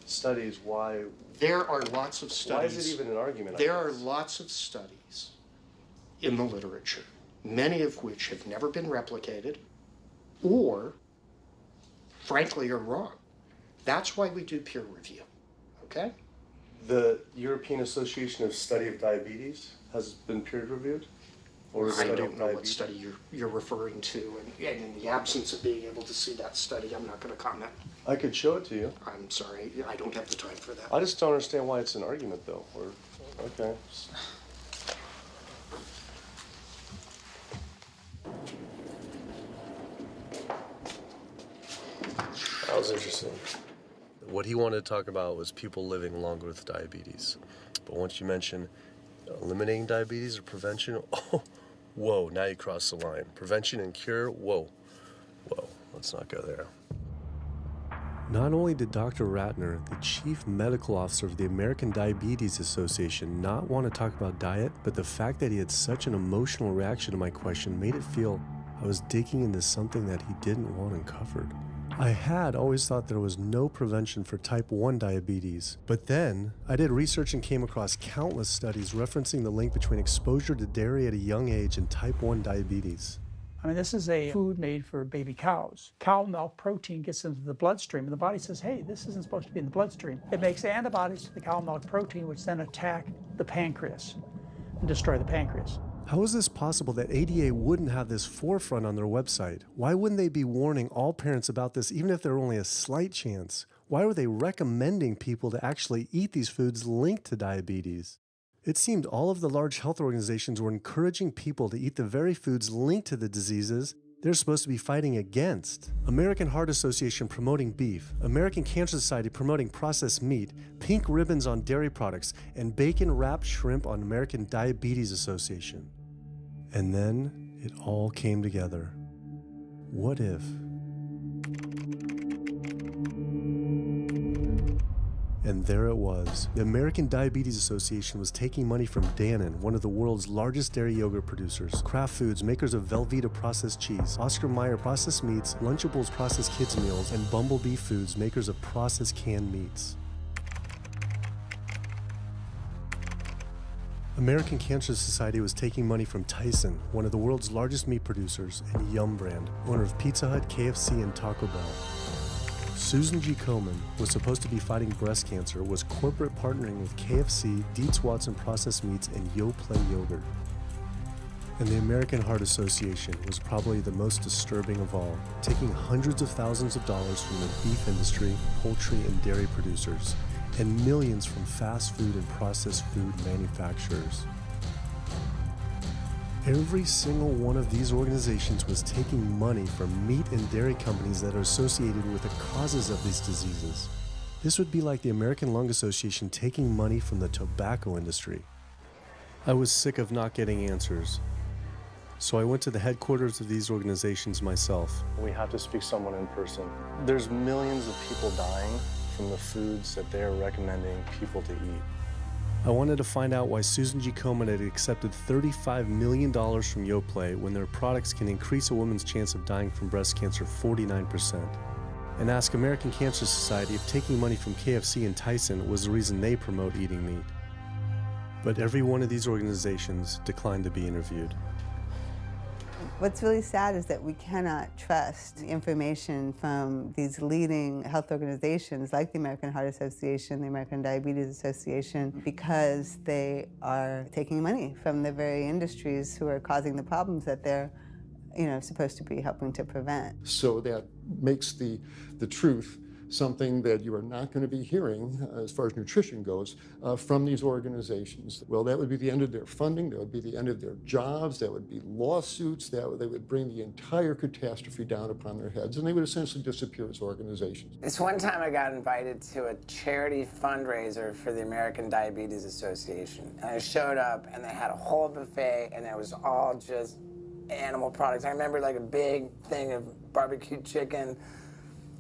studies, why... There are lots of studies. Why is it even an argument? There are lots of studies in the literature, many of which have never been replicated or, frankly, are wrong. That's why we do peer review, okay? The European Association of Study of Diabetes has been peer reviewed? Or I don't know what study you're referring to, and in the absence of being able to see that study, I'm not going to comment. I could show it to you. I'm sorry, I don't have the time for that. I just don't understand why it's an argument, though. Okay. That was interesting. What he wanted to talk about was people living longer with diabetes. But once you mention eliminating diabetes or prevention, oh, whoa, now you cross the line. Prevention and cure, whoa, let's not go there. Not only did Dr. Ratner, the chief medical officer of the American Diabetes Association, not want to talk about diet, but the fact that he had such an emotional reaction to my question made it feel I was digging into something that he didn't want uncovered. I had always thought there was no prevention for type 1 diabetes, but then I did research and came across countless studies referencing the link between exposure to dairy at a young age and type 1 diabetes. I mean, this is a food made for baby cows. Cow milk protein gets into the bloodstream, and the body says, hey, this isn't supposed to be in the bloodstream. It makes antibodies to the cow milk protein, which then attack the pancreas and destroy the pancreas. How is this possible that ADA wouldn't have this forefront on their website? Why wouldn't they be warning all parents about this, even if there were only a slight chance? Why were they recommending people to actually eat these foods linked to diabetes? It seemed all of the large health organizations were encouraging people to eat the very foods linked to the diseases they're supposed to be fighting against. American Heart Association promoting beef, American Cancer Society promoting processed meat, pink ribbons on dairy products, and bacon-wrapped shrimp on American Diabetes Association. And then it all came together. What if? And there it was. The American Diabetes Association was taking money from Dannon, one of the world's largest dairy yogurt producers, Kraft Foods, makers of Velveeta processed cheese, Oscar Mayer processed meats, Lunchables processed kids meals, and Bumblebee Foods, makers of processed canned meats. American Cancer Society was taking money from Tyson, one of the world's largest meat producers, and Yum Brand, owner of Pizza Hut, KFC, and Taco Bell. Susan G. Komen was supposed to be fighting breast cancer, was corporate partnering with KFC, Dietz Watson Processed Meats, and Yoplait Yogurt. And the American Heart Association was probably the most disturbing of all, taking hundreds of thousands of dollars from the beef industry, poultry, and dairy producers, and millions from fast food and processed food manufacturers. Every single one of these organizations was taking money from meat and dairy companies that are associated with the causes of these diseases. This would be like the American Lung Association taking money from the tobacco industry. I was sick of not getting answers, so I went to the headquarters of these organizations myself. We have to speak to someone in person. There's millions of people dying from the foods that they're recommending people to eat. I wanted to find out why Susan G. Komen had accepted $35 million from Yoplait when their products can increase a woman's chance of dying from breast cancer 49%. And ask American Cancer Society if taking money from KFC and Tyson was the reason they promote eating meat. But every one of these organizations declined to be interviewed. What's really sad is that we cannot trust information from these leading health organizations like the American Heart Association, the American Diabetes Association, because they are taking money from the very industries who are causing the problems that they're supposed to be helping to prevent. So that makes the truth something that you are not going to be hearing, as far as nutrition goes, from these organizations. Well, that would be the end of their funding, that would be the end of their jobs, that would be lawsuits, they would bring the entire catastrophe down upon their heads, and they would essentially disappear as organizations. This one time I got invited to a charity fundraiser for the American Diabetes Association, and I showed up and they had a whole buffet and it was all just animal products. I remember like a big thing of barbecue chicken.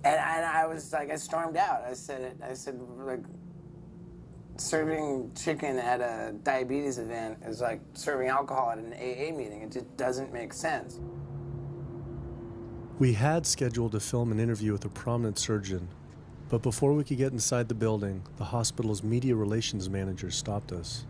And I was like, I stormed out. I said, like, serving chicken at a diabetes event is like serving alcohol at an AA meeting. It just doesn't make sense. We had scheduled to film an interview with a prominent surgeon, but before we could get inside the building, the hospital's media relations manager stopped us.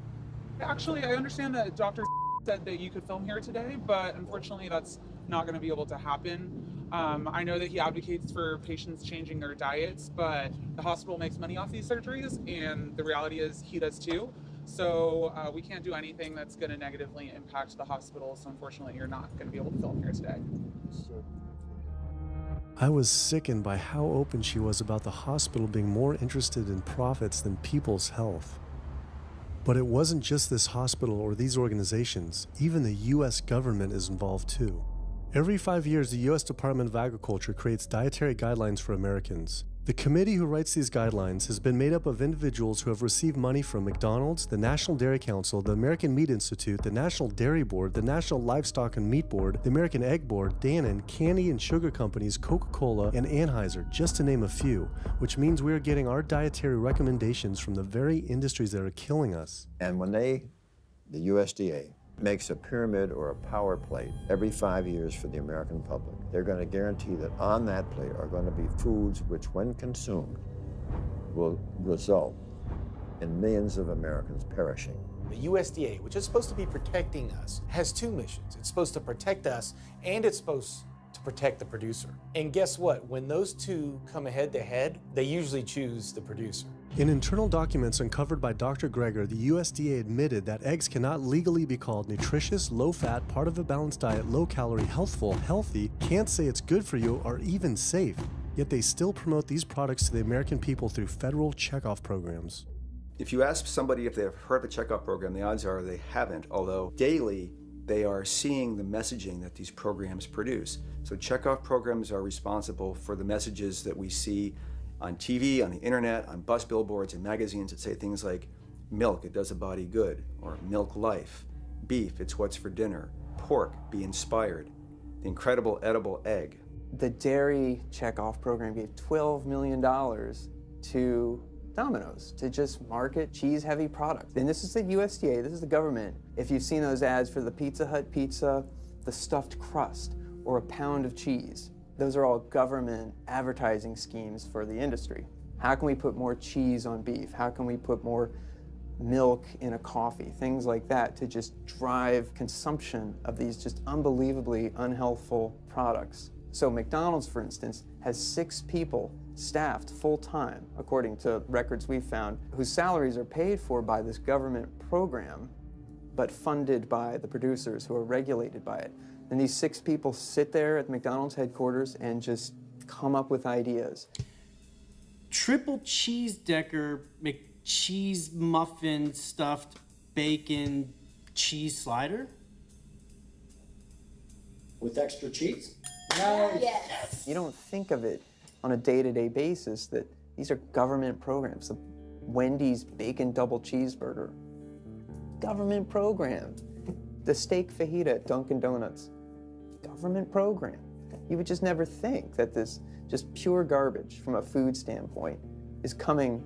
Actually, I understand that Dr. said that you could film here today, but unfortunately that's not going to be able to happen. I know that he advocates for patients changing their diets, but the hospital makes money off these surgeries, and the reality is he does too. So we can't do anything that's going to negatively impact the hospital, so unfortunately you're not going to be able to film here today. I was sickened by how open she was about the hospital being more interested in profits than people's health. But it wasn't just this hospital or these organizations. Even the U.S. government is involved too. Every 5 years, the U.S. Department of Agriculture creates dietary guidelines for Americans. The committee who writes these guidelines has been made up of individuals who have received money from McDonald's, the National Dairy Council, the American Meat Institute, the National Dairy Board, the National Livestock and Meat Board, the American Egg Board, Dannon, candy and sugar companies, Coca-Cola, and Anheuser, just to name a few, which means we are getting our dietary recommendations from the very industries that are killing us. And when the USDA, makes a pyramid or a power plate every 5 years for the American public, they're going to guarantee that on that plate are going to be foods which, when consumed, will result in millions of Americans perishing. The USDA, which is supposed to be protecting us, has two missions. It's supposed to protect us, and it's supposed to protect the producer. And guess what? When those two come head to head, they usually choose the producer. In internal documents uncovered by Dr. Greger, the USDA admitted that eggs cannot legally be called nutritious, low-fat, part of a balanced diet, low-calorie, healthful, healthy, can't say it's good for you, or even safe. Yet they still promote these products to the American people through federal checkoff programs. If you ask somebody if they've heard the checkoff program, the odds are they haven't, although daily they are seeing the messaging that these programs produce. So checkoff programs are responsible for the messages that we see on TV, on the internet, on bus billboards and magazines that say things like, milk, it does a body good, or milk life, beef, it's what's for dinner, pork, be inspired, the incredible edible egg. The dairy checkoff program gave $12 million to Domino's to just market cheese-heavy products. And this is the USDA, this is the government. If you've seen those ads for the Pizza Hut pizza, the stuffed crust, or a pound of cheese, those are all government advertising schemes for the industry. How can we put more cheese on beef? How can we put more milk in a coffee? Things like that to just drive consumption of these just unbelievably unhealthful products. So McDonald's, for instance, has 6 people staffed full-time, according to records we've found, whose salaries are paid for by this government program, but funded by the producers who are regulated by it. And these 6 people sit there at McDonald's headquarters and just come up with ideas. Triple cheese decker McCheese muffin stuffed bacon cheese slider? With extra cheese? Nice. Yes. You don't think of it on a day-to-day basis that these are government programs. The Wendy's bacon double cheeseburger, government program. The steak fajita at Dunkin' Donuts, government program. You would just never think that this just pure garbage from a food standpoint is coming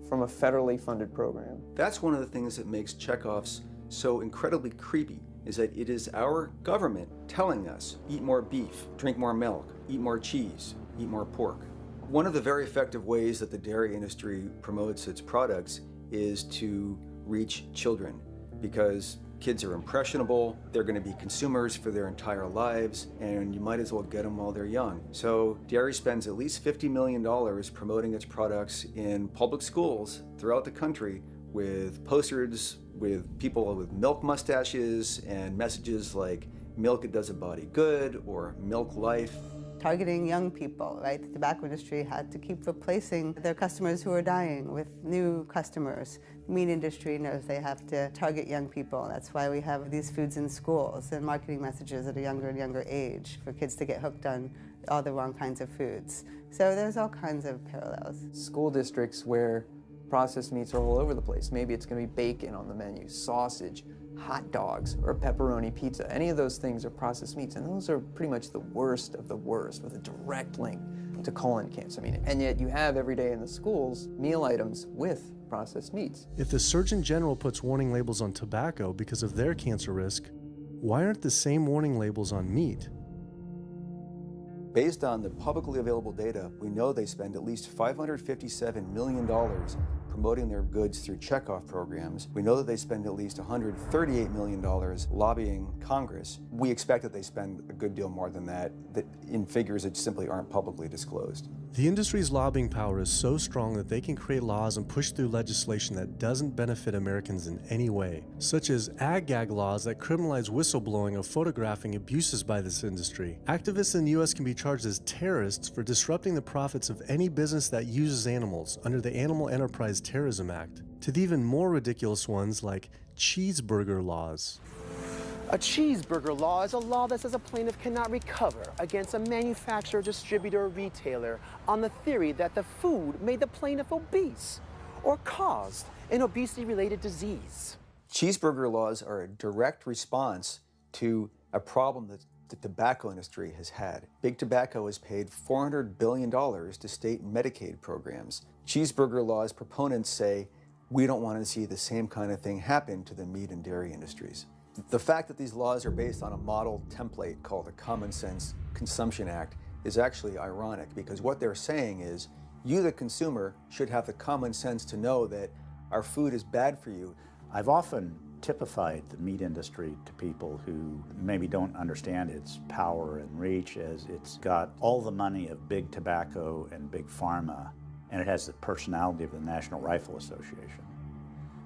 from a federally funded program. That's one of the things that makes checkoffs so incredibly creepy, is that it is our government telling us, eat more beef, drink more milk, eat more cheese, eat more pork. One of the very effective ways that the dairy industry promotes its products is to reach children. because kids are impressionable, they're going to be consumers for their entire lives, and you might as well get them while they're young. So dairy spends at least $50 million promoting its products in public schools throughout the country with posters with people with milk mustaches and messages like "Milk, it does a body good" or "Milk life." Targeting young people, right? The tobacco industry had to keep replacing their customers who are dying with new customers. The meat industry knows they have to target young people. That's why we have these foods in schools and marketing messages at a younger and younger age for kids to get hooked on all the wrong kinds of foods. So there's all kinds of parallels. School districts where processed meats are all over the place. Maybe it's going to be bacon on the menu, sausage, hot dogs, or pepperoni pizza. Any of those things are processed meats, and those are pretty much the worst of the worst with a direct link to colon cancer. And yet you have every day in the schools meal items with processed meats. If the Surgeon General puts warning labels on tobacco because of their cancer risk, why aren't the same warning labels on meat? Based on the publicly available data, we know they spend at least $557 million promoting their goods through checkoff programs. We know that they spend at least $138 million lobbying Congress. We expect that they spend a good deal more than that in figures that simply aren't publicly disclosed. The industry's lobbying power is so strong that they can create laws and push through legislation that doesn't benefit Americans in any way, such as ag-gag laws that criminalize whistleblowing or photographing abuses by this industry. Activists in the U.S. can be charged as terrorists for disrupting the profits of any business that uses animals under the Animal Enterprise Terrorism Act, to the even more ridiculous ones like cheeseburger laws. A cheeseburger law is a law that says a plaintiff cannot recover against a manufacturer, distributor, or retailer on the theory that the food made the plaintiff obese or caused an obesity-related disease. Cheeseburger laws are a direct response to a problem that the tobacco industry has had. Big Tobacco has paid $400 billion to state Medicaid programs. Cheeseburger laws proponents say, we don't want to see the same kind of thing happen to the meat and dairy industries. The fact that these laws are based on a model template called the Common Sense Consumption Act is actually ironic, because what they're saying is you, the consumer, should have the common sense to know that our food is bad for you. I've often typified the meat industry to people who maybe don't understand its power and reach, as it's got all the money of big tobacco and big pharma, and it has the personality of the National Rifle Association.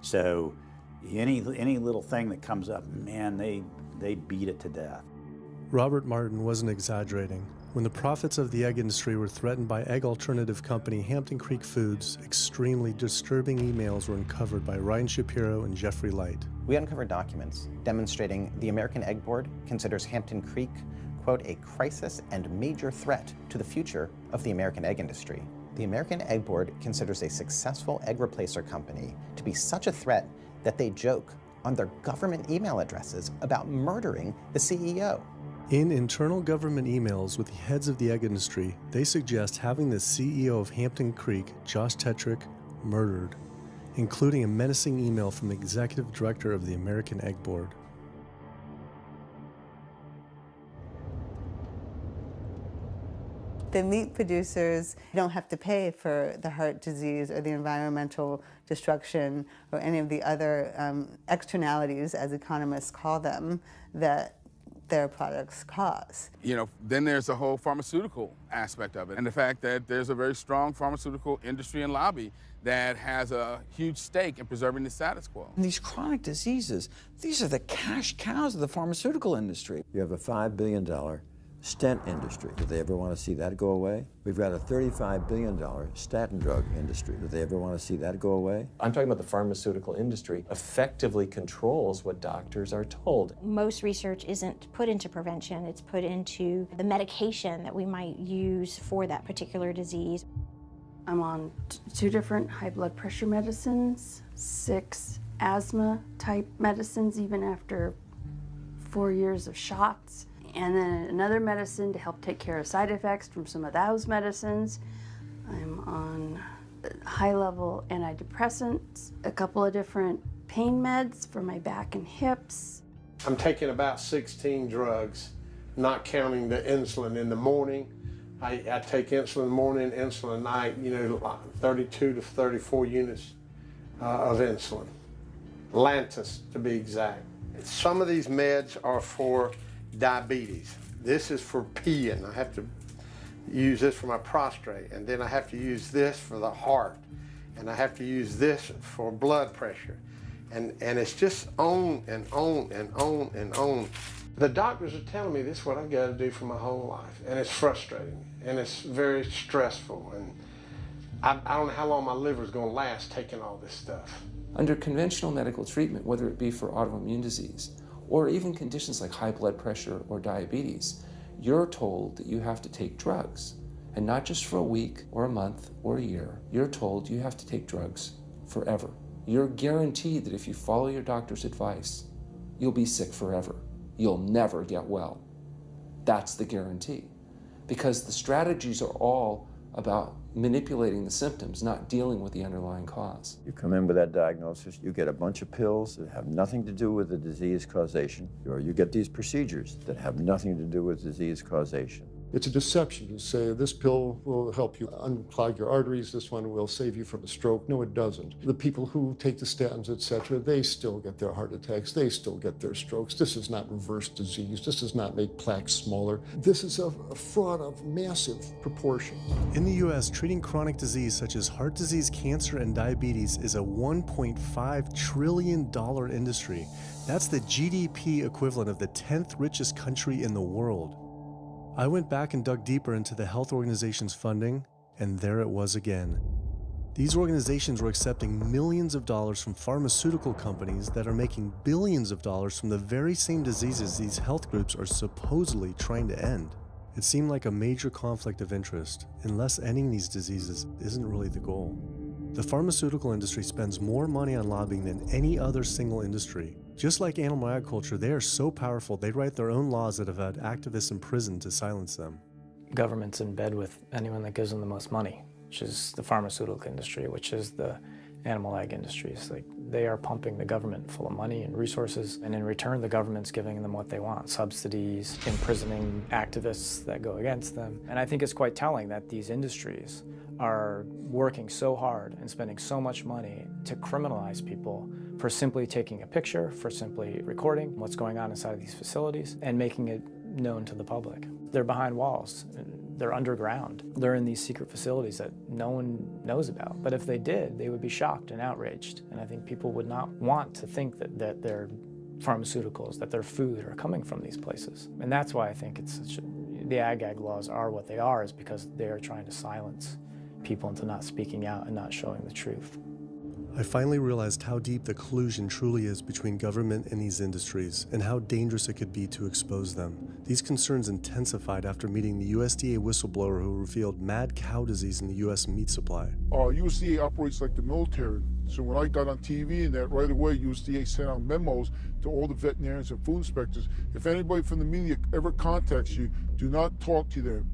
So any little thing that comes up, man, they beat it to death. Robert Martin wasn't exaggerating. When the profits of the egg industry were threatened by egg alternative company Hampton Creek Foods, extremely disturbing emails were uncovered by Ryan Shapiro and Jeffrey Light. We uncovered documents demonstrating the American Egg Board considers Hampton Creek, quote, a crisis and major threat to the future of the American egg industry. The American Egg Board considers a successful egg replacer company to be such a threat that they joke on their government email addresses about murdering the CEO. In internal government emails with the heads of the egg industry, they suggest having the CEO of Hampton Creek, Josh Tetrick, murdered, including a menacing email from the executive director of the American Egg Board. The meat producers don't have to pay for the heart disease or the environmental destruction or any of the other externalities, as economists call them, that their products cause. You know, then there's the whole pharmaceutical aspect of it, and the fact that there's a very strong pharmaceutical industry and lobby that has a huge stake in preserving the status quo. And these chronic diseases, these are the cash cows of the pharmaceutical industry. You have a $5 billion stent industry. Do they ever want to see that go away? We've got a $35 billion statin drug industry. Do they ever want to see that go away? I'm talking about the pharmaceutical industry effectively controls what doctors are told. Most research isn't put into prevention, it's put into the medication that we might use for that particular disease. I'm on 2 different high blood pressure medicines, 6 asthma type medicines, even after 4 years of shots. And then another medicine to help take care of side effects from some of those medicines. I'm on high-level antidepressants, a couple of different pain meds for my back and hips. I'm taking about 16 drugs, not counting the insulin in the morning. I take insulin in the morning, insulin at night, 32 to 34 units of insulin. Lantus to be exact. Some of these meds are for diabetes. This is for peeing. I have to use this for my prostate, and then I have to use this for the heart, and I have to use this for blood pressure. And it's just on and on and on and on. The doctors are telling me this is what I've got to do for my whole life, and it's frustrating, and it's very stressful, and I don't know how long my liver's going to last taking all this stuff. Under conventional medical treatment, whether it be for autoimmune disease or even conditions like high blood pressure or diabetes, you're told that you have to take drugs, and not just for a week or a month or a year. You're told you have to take drugs forever. You're guaranteed that if you follow your doctor's advice, you'll be sick forever. You'll never get well. That's the guarantee. Because the strategies are all about manipulating the symptoms, not dealing with the underlying cause. You come in with that diagnosis, you get a bunch of pills that have nothing to do with the disease causation, or you get these procedures that have nothing to do with disease causation. It's a deception to say this pill will help you unclog your arteries, this one will save you from a stroke. No, it doesn't. The people who take the statins, etc., they still get their heart attacks, they still get their strokes. This does not reverse disease. This does not make plaques smaller. This is a fraud of massive proportion. In the U.S., treating chronic disease such as heart disease, cancer, and diabetes is a $1.5 trillion industry. That's the GDP equivalent of the 10th richest country in the world. I went back and dug deeper into the health organization's funding, and there it was again. These organizations were accepting millions of dollars from pharmaceutical companies that are making billions of dollars from the very same diseases these health groups are supposedly trying to end. It seemed like a major conflict of interest, unless ending these diseases isn't really the goal. The pharmaceutical industry spends more money on lobbying than any other single industry. Just like animal agriculture, they are so powerful they write their own laws that have had activists imprisoned to silence them. Government's in bed with anyone that gives them the most money, which is the pharmaceutical industry, which is the animal ag industries. Like, they are pumping the government full of money and resources, and in return the government's giving them what they want: subsidies, imprisoning activists that go against them. And I think it's quite telling that these industries are working so hard and spending so much money to criminalize people for simply taking a picture, for simply recording what's going on inside of these facilities and making it known to the public. They're behind walls. They're underground. They're in these secret facilities that no one knows about. But if they did, they would be shocked and outraged. And I think people would not want to think that their pharmaceuticals, that their food are coming from these places. And that's why I think it's the ag laws are what they are, is because they are trying to silence people into not speaking out and not showing the truth. I finally realized how deep the collusion truly is between government and these industries, and how dangerous it could be to expose them. These concerns intensified after meeting the USDA whistleblower who revealed mad cow disease in the U.S. meat supply. USDA operates like the military. So when I got on TV and that, right away USDA sent out memos to all the veterinarians and food inspectors. If anybody from the media ever contacts you, do not talk to them.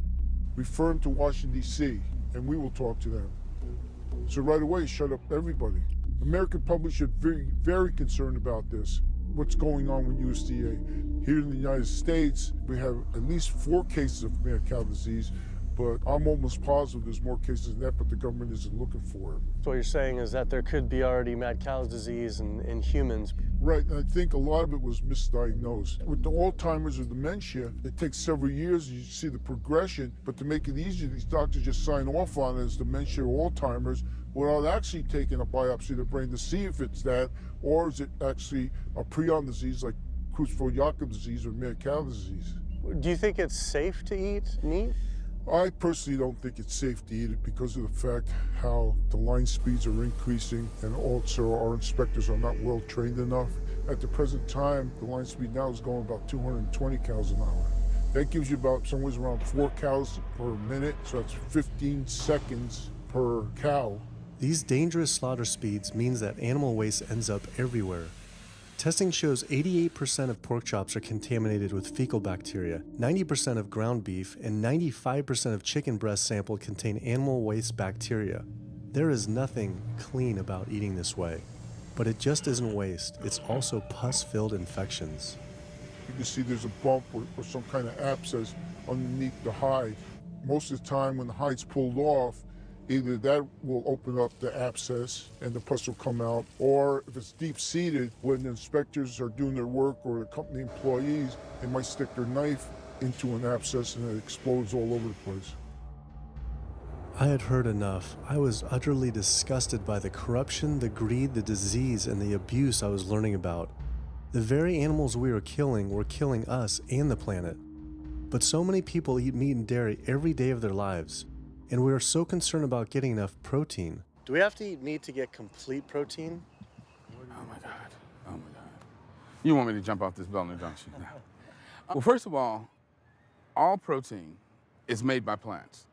Refer them to Washington, D.C., and we will talk to them. So right away, shut up everybody. American public should be very concerned about this, what's going on with USDA. Here in the United States, we have at least 4 cases of mad cow disease, but I'm almost positive there's more cases than that, but the government isn't looking for it. So what you're saying is that there could be already mad cow disease in humans. Right, and I think a lot of it was misdiagnosed. With the Alzheimer's or dementia, it takes several years, you see the progression, but to make it easier, these doctors just sign off on it as dementia or Alzheimer's without actually taking a biopsy of the brain to see if it's that, or is it actually a prion disease like Creutzfeldt-Jakob disease or mad cow disease. Do you think it's safe to eat meat? I personally don't think it's safe to eat it because of the fact how the line speeds are increasing, and also our inspectors are not well trained enough. At the present time, the line speed now is going about 220 cows an hour. That gives you about somewhere around 4 cows per minute, so that's 15 seconds per cow. These dangerous slaughter speeds means that animal waste ends up everywhere. Testing shows 88% of pork chops are contaminated with fecal bacteria, 90% of ground beef, and 95% of chicken breast sample contain animal waste bacteria. There is nothing clean about eating this way. But it just isn't waste, it's also pus-filled infections. You can see there's a bump or some kind of abscess underneath the hide. Most of the time when the hide's pulled off, Either that will open up the abscess and the pus will come out, or if it's deep-seated, when the inspectors are doing their work or the company employees, they might stick their knife into an abscess and it explodes all over the place. I had heard enough. I was utterly disgusted by the corruption, the greed, the disease, and the abuse I was learning about. The very animals we were killing us and the planet. But so many people eat meat and dairy every day of their lives, and we are so concerned about getting enough protein. Do we have to eat meat to get complete protein? Oh my God, oh my God. You want me to jump off this building, don't you? Well, first of all protein is made by plants.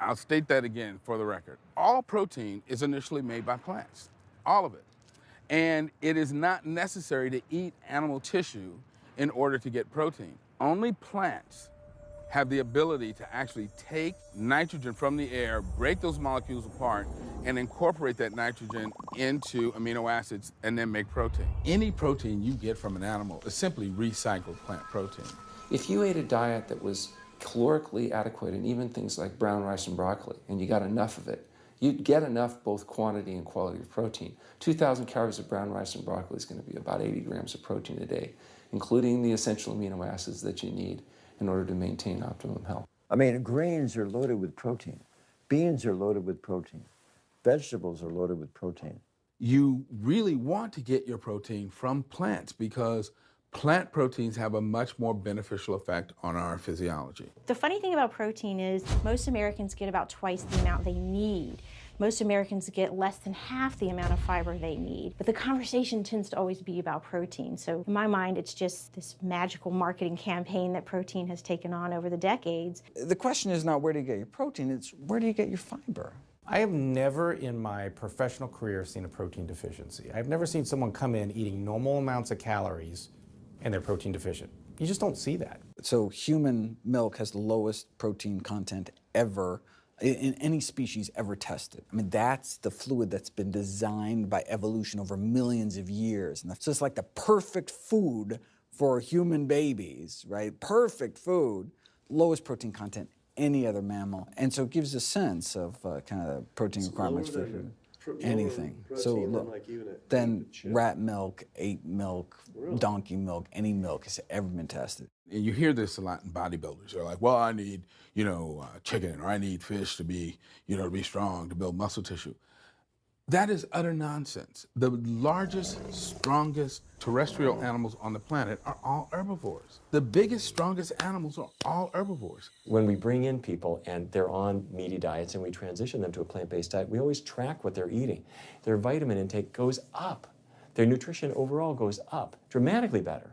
I'll state that again for the record. All protein is initially made by plants, all of it. And it is not necessary to eat animal tissue in order to get protein. Only plants have the ability to actually take nitrogen from the air, break those molecules apart, and incorporate that nitrogen into amino acids and then make protein. Any protein you get from an animal is simply recycled plant protein. If you ate a diet that was calorically adequate, and even things like brown rice and broccoli, and you got enough of it, you'd get enough both quantity and quality of protein. 2,000 calories of brown rice and broccoli is going to be about 80 grams of protein a day, including the essential amino acids that you need in order to maintain optimum health. I mean, grains are loaded with protein. Beans are loaded with protein. Vegetables are loaded with protein. You really want to get your protein from plants because plant proteins have a much more beneficial effect on our physiology. The funny thing about protein is most Americans get about twice the amount they need. Most Americans get less than half the amount of fiber they need. But the conversation tends to always be about protein. So in my mind, it's just this magical marketing campaign that protein has taken on over the decades. The question is not where do you get your protein, it's where do you get your fiber? I have never in my professional career seen a protein deficiency. I've never seen someone come in eating normal amounts of calories and they're protein deficient. You just don't see that. So human milk has the lowest protein content ever in any species ever tested. I mean, that's the fluid that's been designed by evolution over millions of years. And that's just like the perfect food for human babies, right? Perfect food, lowest protein content any other mammal. And so it gives a sense of kind of the protein requirements for anything. So look, then rat milk, ape milk, donkey milk, any milk has ever been tested. And you hear this a lot in bodybuilders. They're like, well, I need, chicken, or I need fish to be, to be strong, to build muscle tissue. That is utter nonsense. The largest, strongest terrestrial animals on the planet are all herbivores. The biggest, strongest animals are all herbivores. When we bring in people and they're on meaty diets and we transition them to a plant-based diet, we always track what they're eating. Their vitamin intake goes up. Their nutrition overall goes up, dramatically better.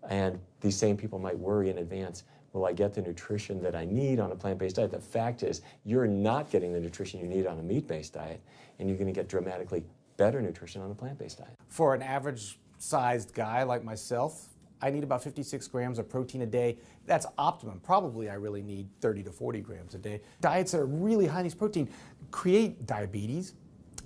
And these same people might worry in advance, will I get the nutrition that I need on a plant-based diet? The fact is, you're not getting the nutrition you need on a meat-based diet, and you're going to get dramatically better nutrition on a plant-based diet. For an average-sized guy like myself, I need about 56 grams of protein a day. That's optimum. Probably I really need 30 to 40 grams a day. Diets that are really high in these protein create diabetes,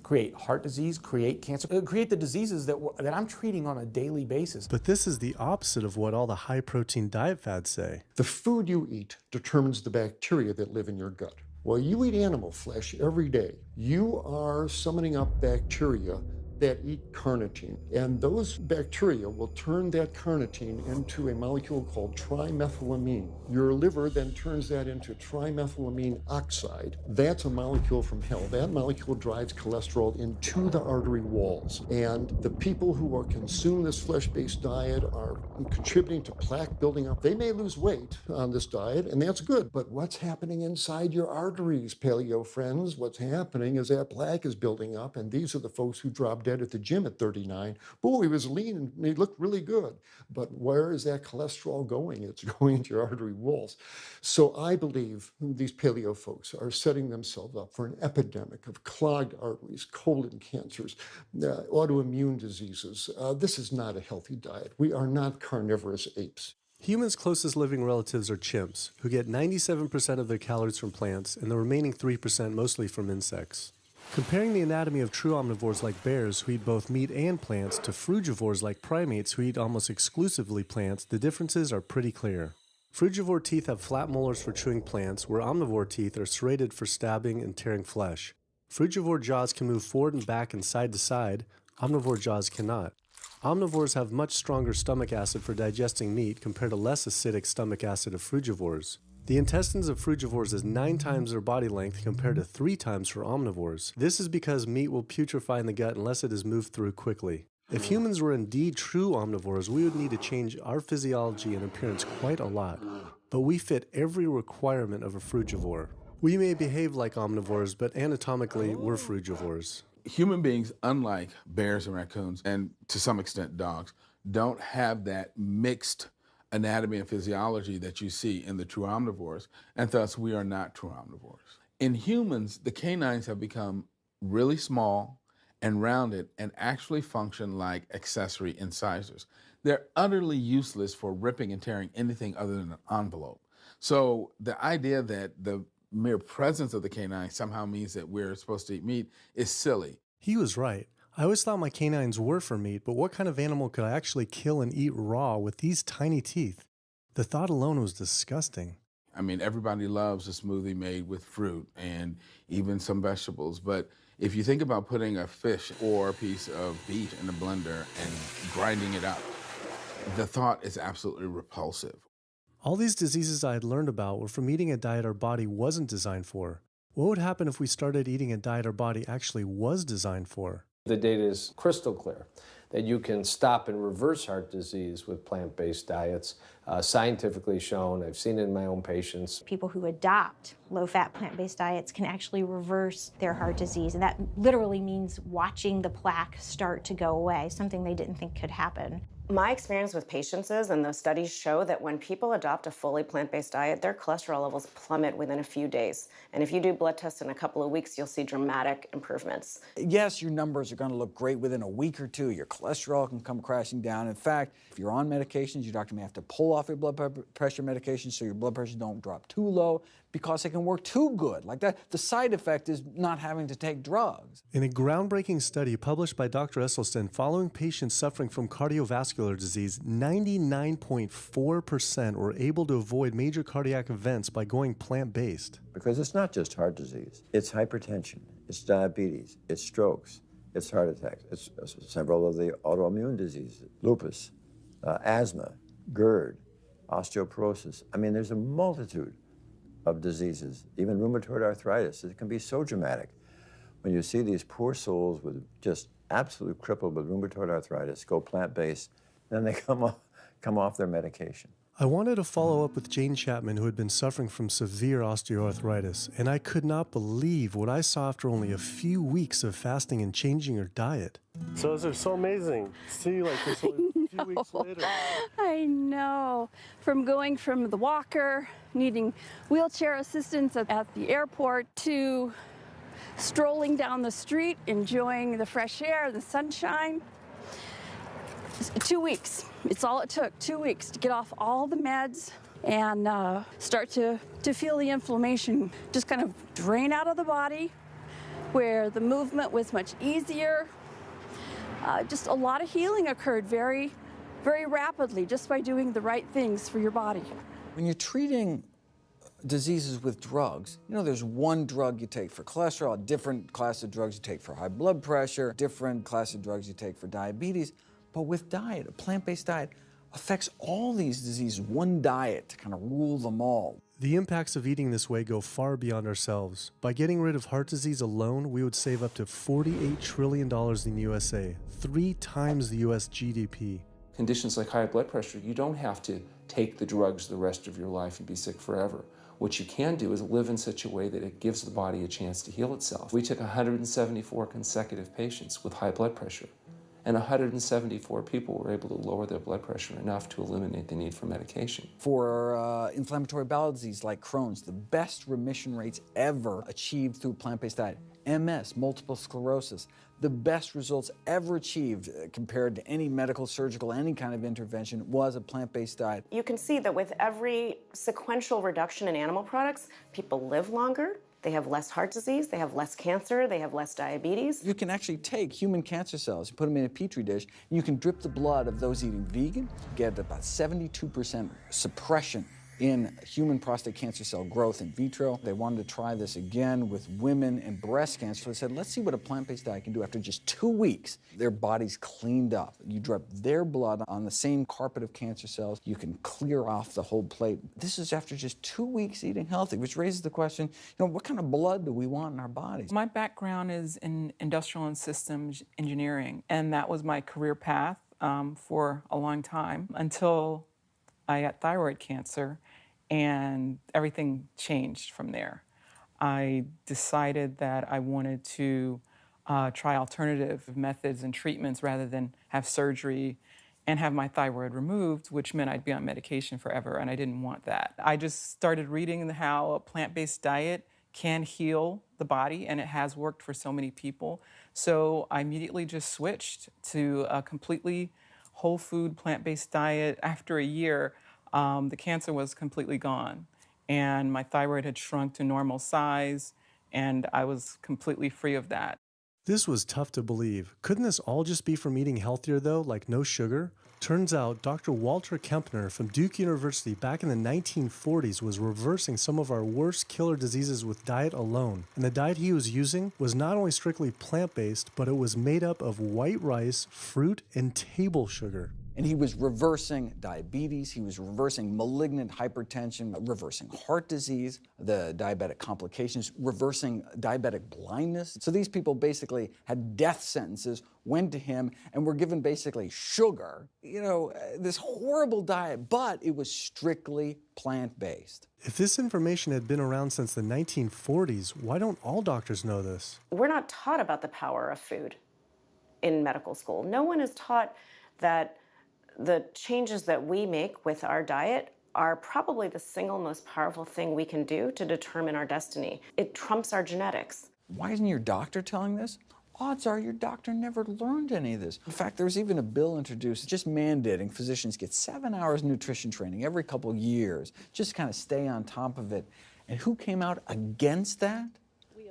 create heart disease, create cancer, create the diseases that I'm treating on a daily basis. But this is the opposite of what all the high-protein diet fads say. The food you eat determines the bacteria that live in your gut. While you eat animal flesh every day, you are summoning up bacteria that eat carnitine. And those bacteria will turn that carnitine into a molecule called trimethylamine. Your liver then turns that into trimethylamine oxide. That's a molecule from hell. That molecule drives cholesterol into the artery walls. And the people who are consuming this flesh-based diet are contributing to plaque building up. They may lose weight on this diet, and that's good. But what's happening inside your arteries, paleo friends? What's happening is that plaque is building up, and these are the folks who drop dead at the gym at 39. Boy, he was lean and he looked really good. But where is that cholesterol going? It's going into your artery walls. So I believe these paleo folks are setting themselves up for an epidemic of clogged arteries, colon cancers, autoimmune diseases. This is not a healthy diet. We are not carnivorous apes. Humans' closest living relatives are chimps, who get 97% of their calories from plants and the remaining 3% mostly from insects. Comparing the anatomy of true omnivores like bears, who eat both meat and plants, to frugivores like primates, who eat almost exclusively plants, the differences are pretty clear. Frugivore teeth have flat molars for chewing plants, where omnivore teeth are serrated for stabbing and tearing flesh. Frugivore jaws can move forward and back and side to side. Omnivore jaws cannot. Omnivores have much stronger stomach acid for digesting meat compared to less acidic stomach acid of frugivores. The intestines of frugivores is 9 times their body length compared to 3 times for omnivores. This is because meat will putrefy in the gut unless it is moved through quickly. If humans were indeed true omnivores, we would need to change our physiology and appearance quite a lot. But we fit every requirement of a frugivore. We may behave like omnivores, but anatomically, we're frugivores. Human beings, unlike bears and raccoons, and to some extent dogs, don't have that mixed anatomy and physiology that you see in the true omnivores, and thus we are not true omnivores. In humans, the canines have become really small and rounded and actually function like accessory incisors. They're utterly useless for ripping and tearing anything other than an envelope. So the idea that the mere presence of the canine somehow means that we're supposed to eat meat is silly. He was right. I always thought my canines were for meat, but what kind of animal could I actually kill and eat raw with these tiny teeth? The thought alone was disgusting. I mean, everybody loves a smoothie made with fruit and even some vegetables, but if you think about putting a fish or a piece of beef in a blender and grinding it up, the thought is absolutely repulsive. All these diseases I had learned about were from eating a diet our body wasn't designed for. What would happen if we started eating a diet our body actually was designed for? The data is crystal clear that you can stop and reverse heart disease with plant-based diets, scientifically shown. I've seen it in my own patients. People who adopt low-fat plant-based diets can actually reverse their heart disease, and that literally means watching the plaque start to go away, something they didn't think could happen. My experience with patients is, and those studies show, that when people adopt a fully plant-based diet, their cholesterol levels plummet within a few days. And if you do blood tests in a couple of weeks, you'll see dramatic improvements. Yes, your numbers are going to look great within a week or two. Your cholesterol can come crashing down. In fact, if you're on medications, your doctor may have to pull off your blood pressure medication so your blood pressure don't drop too low because it can work too good. Like that, the side effect is not having to take drugs. In a groundbreaking study published by Dr. Esselstyn following patients suffering from cardiovascular disease, 99.4% were able to avoid major cardiac events by going plant-based. Because it's not just heart disease. It's hypertension, it's diabetes, it's strokes, it's heart attacks, it's several of the autoimmune diseases, lupus, asthma, GERD, osteoporosis. I mean, there's a multitude of diseases, even rheumatoid arthritis. It can be so dramatic when you see these poor souls with just absolutely crippled with rheumatoid arthritis go plant-based, then they come off their medication. I wanted to follow up with Jane Chapman, who had been suffering from severe osteoarthritis, and I could not believe what I saw after only a few weeks of fasting and changing her diet. So it's so amazing to see like this only a few weeks later. I know. From going from the walker, needing wheelchair assistance at the airport, to strolling down the street, enjoying the fresh air, the sunshine. 2 weeks. It's all it took, 2 weeks to get off all the meds and start to feel the inflammation just kind of drain out of the body, where the movement was much easier. Just a lot of healing occurred very, very rapidly just by doing the right things for your body. When you're treating diseases with drugs, you know, there's one drug you take for cholesterol, a different class of drugs you take for high blood pressure, different class of drugs you take for diabetes. But with diet, a plant-based diet affects all these diseases, one diet to kind of rule them all. The impacts of eating this way go far beyond ourselves. By getting rid of heart disease alone, we would save up to $48 trillion in the USA, 3 times the US GDP. Conditions like high blood pressure, you don't have to take the drugs the rest of your life and be sick forever. What you can do is live in such a way that it gives the body a chance to heal itself. We took 174 consecutive patients with high blood pressure, and 174 people were able to lower their blood pressure enough to eliminate the need for medication. For inflammatory bowel disease like Crohn's, the best remission rates ever achieved through plant-based diet. MS, multiple sclerosis, the best results ever achieved compared to any medical, surgical, any kind of intervention was a plant-based diet. You can see that with every sequential reduction in animal products, people live longer, they have less heart disease, they have less cancer, they have less diabetes. You can actually take human cancer cells, put them in a petri dish, and you can drip the blood of those eating vegan, get about 72% suppression in human prostate cancer cell growth in vitro. They wanted to try this again with women and breast cancer. So they said, let's see what a plant-based diet can do. After just 2 weeks, their bodies cleaned up. You drop their blood on the same carpet of cancer cells. You can clear off the whole plate. This is after just 2 weeks eating healthy, which raises the question, what kind of blood do we want in our bodies? My background is in industrial and systems engineering, and that was my career path for a long time until I got thyroid cancer, and everything changed from there. I decided that I wanted to try alternative methods and treatments rather than have surgery and have my thyroid removed, which meant I'd be on medication forever, and I didn't want that. I just started reading how a plant-based diet can heal the body, and it has worked for so many people. So I immediately just switched to a completely whole food plant-based diet. After a year, the cancer was completely gone, and my thyroid had shrunk to normal size, and I was completely free of that. This was tough to believe. Couldn't this all just be from eating healthier though, like no sugar? Turns out Dr. Walter Kempner from Duke University back in the 1940s was reversing some of our worst killer diseases with diet alone. And the diet he was using was not only strictly plant-based, but it was made up of white rice, fruit, and table sugar. And he was reversing diabetes, he was reversing malignant hypertension, reversing heart disease, the diabetic complications, reversing diabetic blindness. So these people basically had death sentences, went to him, and were given basically sugar, this horrible diet, but it was strictly plant-based. If this information had been around since the 1940s, why don't all doctors know this? We're not taught about the power of food in medical school. No one is taught that the changes that we make with our diet are probably the single most powerful thing we can do to determine our destiny. It trumps our genetics. Why isn't your doctor telling this? Odds are your doctor never learned any of this. In fact, there's even a bill introduced just mandating physicians get 7 hours nutrition training every couple years, just to kind of stay on top of it. And who came out against that?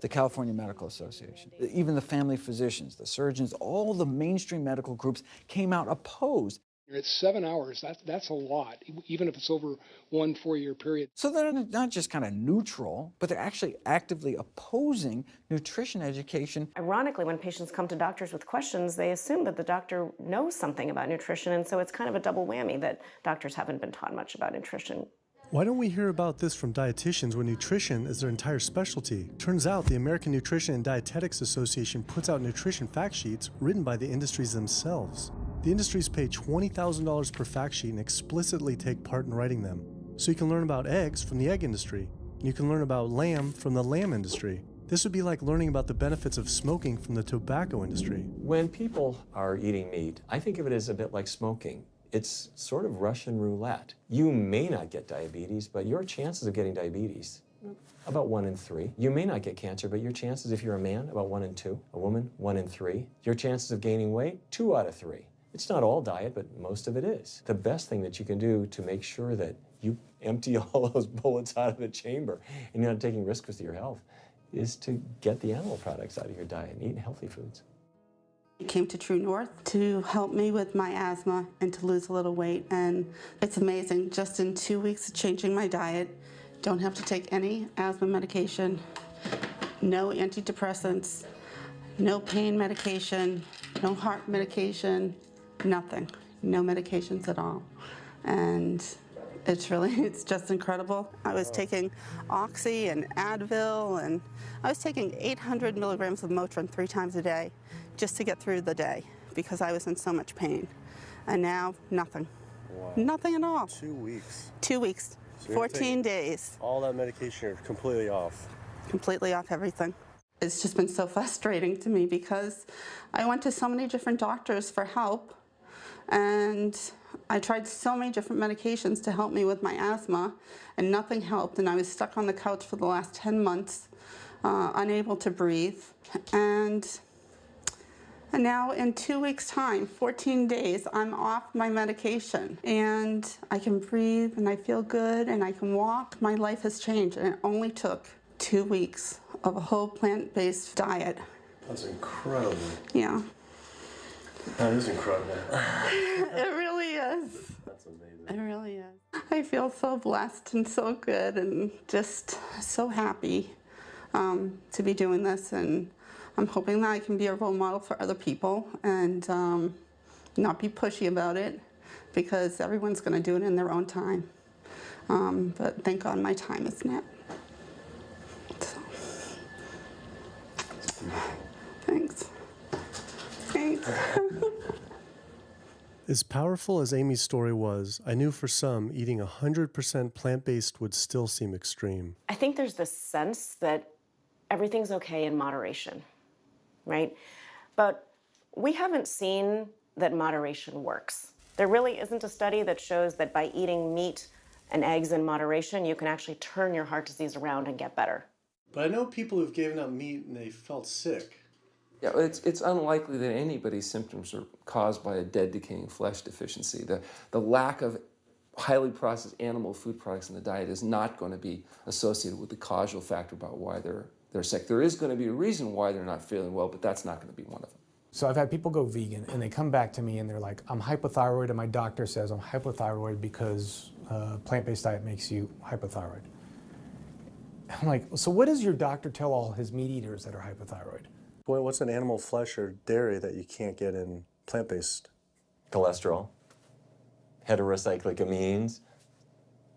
The California Medical Association. Even the family physicians, the surgeons, all the mainstream medical groups came out opposed. It's 7 hours. That's a lot, even if it's over 1 4-year period. So they're not just kind of neutral, but they're actually actively opposing nutrition education. Ironically, when patients come to doctors with questions, they assume that the doctor knows something about nutrition, and so it's kind of a double whammy that doctors haven't been taught much about nutrition. Why don't we hear about this from dietitians when nutrition is their entire specialty? Turns out the American Nutrition and Dietetics Association puts out nutrition fact sheets written by the industries themselves. The industries pay $20,000 per fact sheet and explicitly take part in writing them. So you can learn about eggs from the egg industry, and you can learn about lamb from the lamb industry. This would be like learning about the benefits of smoking from the tobacco industry. When people are eating meat, I think of it as a bit like smoking. It's sort of Russian roulette. You may not get diabetes, but your chances of getting diabetes, about 1 in 3. You may not get cancer, but your chances, if you're a man, about 1 in 2. A woman, 1 in 3. Your chances of gaining weight, 2 out of 3. It's not all diet, but most of it is. The best thing that you can do to make sure that you empty all those bullets out of the chamber and you're not taking risks with your health is to get the animal products out of your diet and eat healthy foods. I came to True North to help me with my asthma and to lose a little weight, and it's amazing. Just in 2 weeks of changing my diet, don't have to take any asthma medication, no antidepressants, no pain medication, no heart medication, nothing, no medications at all. And it's just incredible. I was taking Oxy and Advil, and I was taking 800 milligrams of Motrin 3 times a day just to get through the day because I was in so much pain. And now, nothing. Wow. Nothing at all. 2 weeks. 2 weeks, So 14 days. All that medication, you're completely off. Completely off everything. It's just been so frustrating to me because I went to so many different doctors for help, and I tried so many different medications to help me with my asthma, and nothing helped, and I was stuck on the couch for the last 10 months, unable to breathe. And now in 2 weeks' time, 14 days, I'm off my medication, and I can breathe, and I feel good, and I can walk. My life has changed, and it only took 2 weeks of a whole plant-based diet. That's incredible. Yeah. That is incredible. It really is. is. That's amazing. It really is. I feel so blessed and so good and just so happy to be doing this, and I'm hoping that I can be a role model for other people and not be pushy about it, because everyone's going to do it in their own time. But thank God my time is now. So. Thanks. Thanks. As powerful as Amy's story was, I knew for some, eating 100% plant-based would still seem extreme. I think there's this sense that everything's okay in moderation, right? But we haven't seen that moderation works. There really isn't a study that shows that by eating meat and eggs in moderation, you can actually turn your heart disease around and get better. But I know people who've given up meat and they felt sick. Yeah, it's unlikely that anybody's symptoms are caused by a dead, decaying flesh deficiency. The lack of highly processed animal food products in the diet is not going to be associated with the causal factor about why they're sick. There is going to be a reason why they're not feeling well, but that's not going to be one of them. So I've had people go vegan, and they come back to me, and they're like, I'm hypothyroid, and my doctor says I'm hypothyroid because plant-based diet makes you hypothyroid. I'm like, so what does your doctor tell all his meat eaters that are hypothyroid? Boy, what's an animal flesh or dairy that you can't get in plant-based? Cholesterol, heterocyclic amines,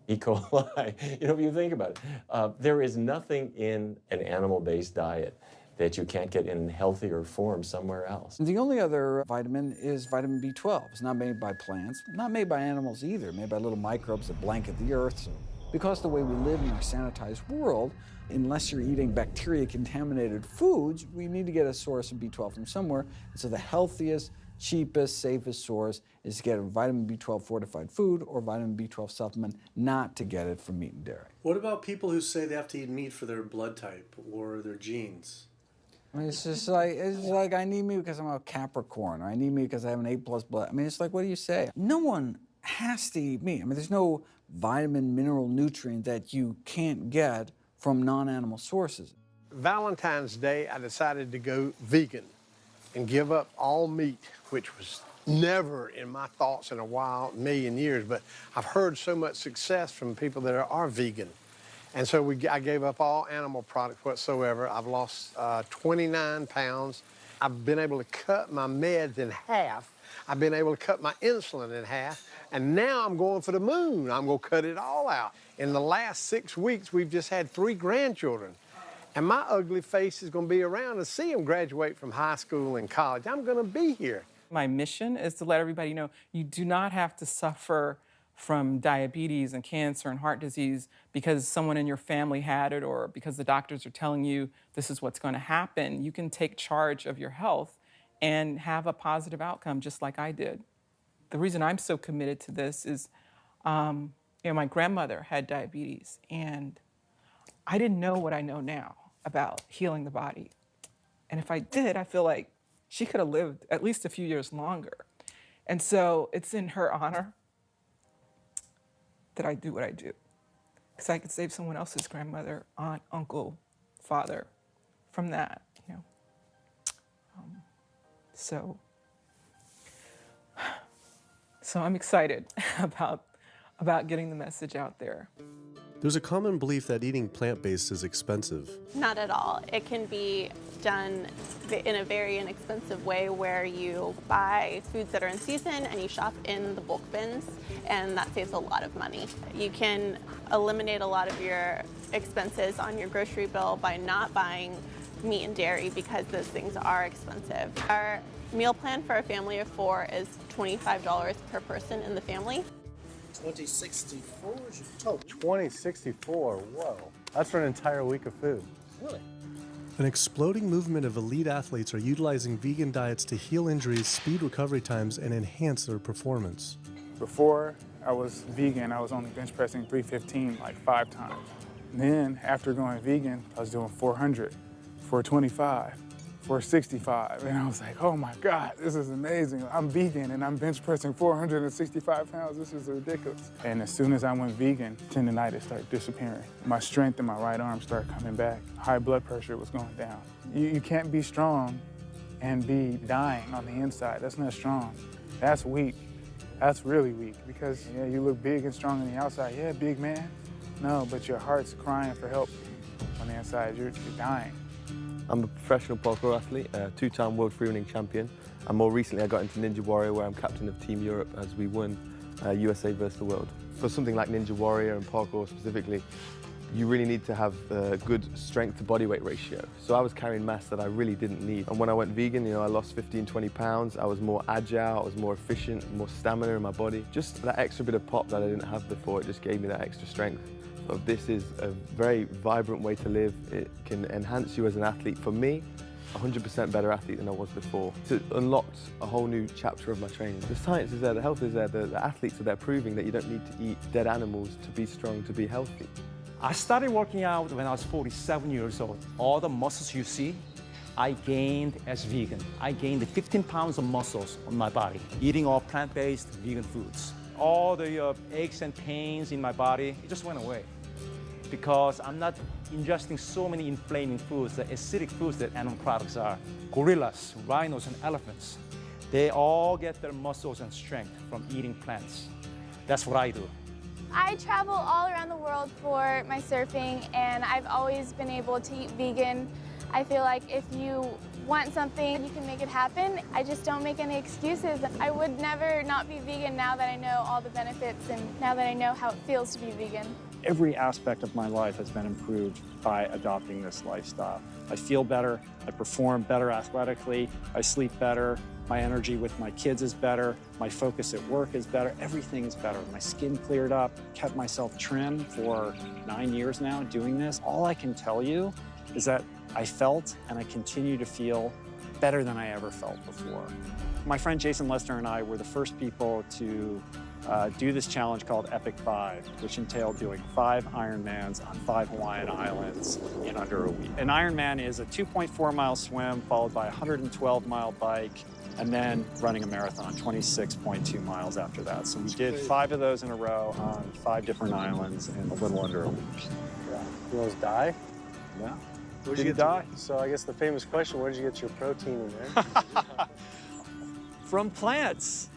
E. coli. You know, if you think about it, there is nothing in an animal-based diet that you can't get in healthier form somewhere else. The only other vitamin is vitamin B12. It's not made by plants, not made by animals either, made by little microbes that blanket the earth. So because the way we live in our sanitized world, unless you're eating bacteria-contaminated foods, we need to get a source of B12 from somewhere. And so the healthiest, cheapest, safest source is to get a vitamin B12 fortified food or vitamin B12 supplement, not to get it from meat and dairy. What about people who say they have to eat meat for their blood type or their genes? I mean, it's like I need meat because I'm a Capricorn, or I need meat because I have an A+ blood. I mean, it's like, what do you say? No one has to eat meat. I mean, there's no vitamin, mineral, nutrient that you can't get from non-animal sources. Valentine's Day, I decided to go vegan and give up all meat, which was never in my thoughts in a million years, but I've heard so much success from people that are vegan. And so I gave up all animal products whatsoever. I've lost 29 pounds. I've been able to cut my meds in half. I've been able to cut my insulin in half. And now I'm going for the moon. I'm going to cut it all out. In the last 6 weeks, we've just had 3 grandchildren. And my ugly face is going to be around to see them graduate from high school and college. I'm going to be here. My mission is to let everybody know you do not have to suffer from diabetes and cancer and heart disease because someone in your family had it or because the doctors are telling you this is what's going to happen. You can take charge of your health and have a positive outcome just like I did. The reason I'm so committed to this is, my grandmother had diabetes, and I didn't know what I know now about healing the body. And if I did, I feel like she could have lived at least a few years longer. And so it's in her honor that I do what I do. Because I could save someone else's grandmother, aunt, uncle, father from that, So I'm excited about getting the message out there. There's a common belief that eating plant-based is expensive. Not at all. It can be done in a very inexpensive way where you buy foods that are in season and you shop in the bulk bins, and that saves a lot of money. You can eliminate a lot of your expenses on your grocery bill by not buying meat and dairy because those things are expensive. Our meal plan for a family of 4 is $25 per person in the family. 2064 is your total. 2064, whoa. That's for an entire week of food. Really? An exploding movement of elite athletes are utilizing vegan diets to heal injuries, speed recovery times, and enhance their performance. Before I was vegan, I was only bench pressing 315 like 5 times. Then after going vegan, I was doing 400, 425, 465, and I was like, oh my God, this is amazing. I'm vegan and I'm bench pressing 465 pounds. This is ridiculous. And as soon as I went vegan, tendinitis started disappearing. My strength in my right arm started coming back. High blood pressure was going down. You can't be strong and be dying on the inside. That's not strong. That's weak. That's really weak because yeah, you look big and strong on the outside. Yeah, big man. No, but your heart's crying for help on the inside. You're dying. I'm a professional parkour athlete, a two-time world freerunning champion, and more recently I got into Ninja Warrior, where I'm captain of Team Europe as we won USA versus the world. For something like Ninja Warrior and parkour specifically, you really need to have a good strength to body weight ratio. So I was carrying mass that I really didn't need. And when I went vegan, I lost 15, 20 pounds. I was more agile, I was more efficient, more stamina in my body. Just that extra bit of pop that I didn't have before, it just gave me that extra strength. So this is a very vibrant way to live. It can enhance you as an athlete. For me, 100% better athlete than I was before. It unlocked a whole new chapter of my training. The science is there, the health is there, the athletes are there proving that you don't need to eat dead animals to be strong, to be healthy. I started working out when I was 47 years old. All the muscles you see, I gained as vegan. I gained 15 pounds of muscles on my body, eating all plant-based vegan foods. All the aches and pains in my body, it just went away. Because I'm not ingesting so many inflaming foods, the acidic foods that animal products are. Gorillas, rhinos, and elephants, they all get their muscles and strength from eating plants. That's what I do. I travel all around the world for my surfing, and I've always been able to eat vegan. I feel like if you want something, you can make it happen. I just don't make any excuses. I would never not be vegan now that I know all the benefits and now that I know how it feels to be vegan. Every aspect of my life has been improved by adopting this lifestyle. I feel better, I perform better athletically, I sleep better, my energy with my kids is better, my focus at work is better, everything is better. My skin cleared up, kept myself trim for 9 years now doing this. All I can tell you is that I felt and I continue to feel better than I ever felt before. My friend Jason Lester and I were the first people to do this challenge called Epic 5, which entailed doing 5 Ironmans on 5 Hawaiian islands in under a week. An Ironman is a 2.4-mile swim followed by a 112-mile bike and then running a marathon, 26.2 miles after that. So we did 5 of those in a row on 5 different islands in a little under a week. Yeah. You almost die? Yeah. Where'd Didn't you die. So I guess the famous question, where did you get your protein in there? From plants.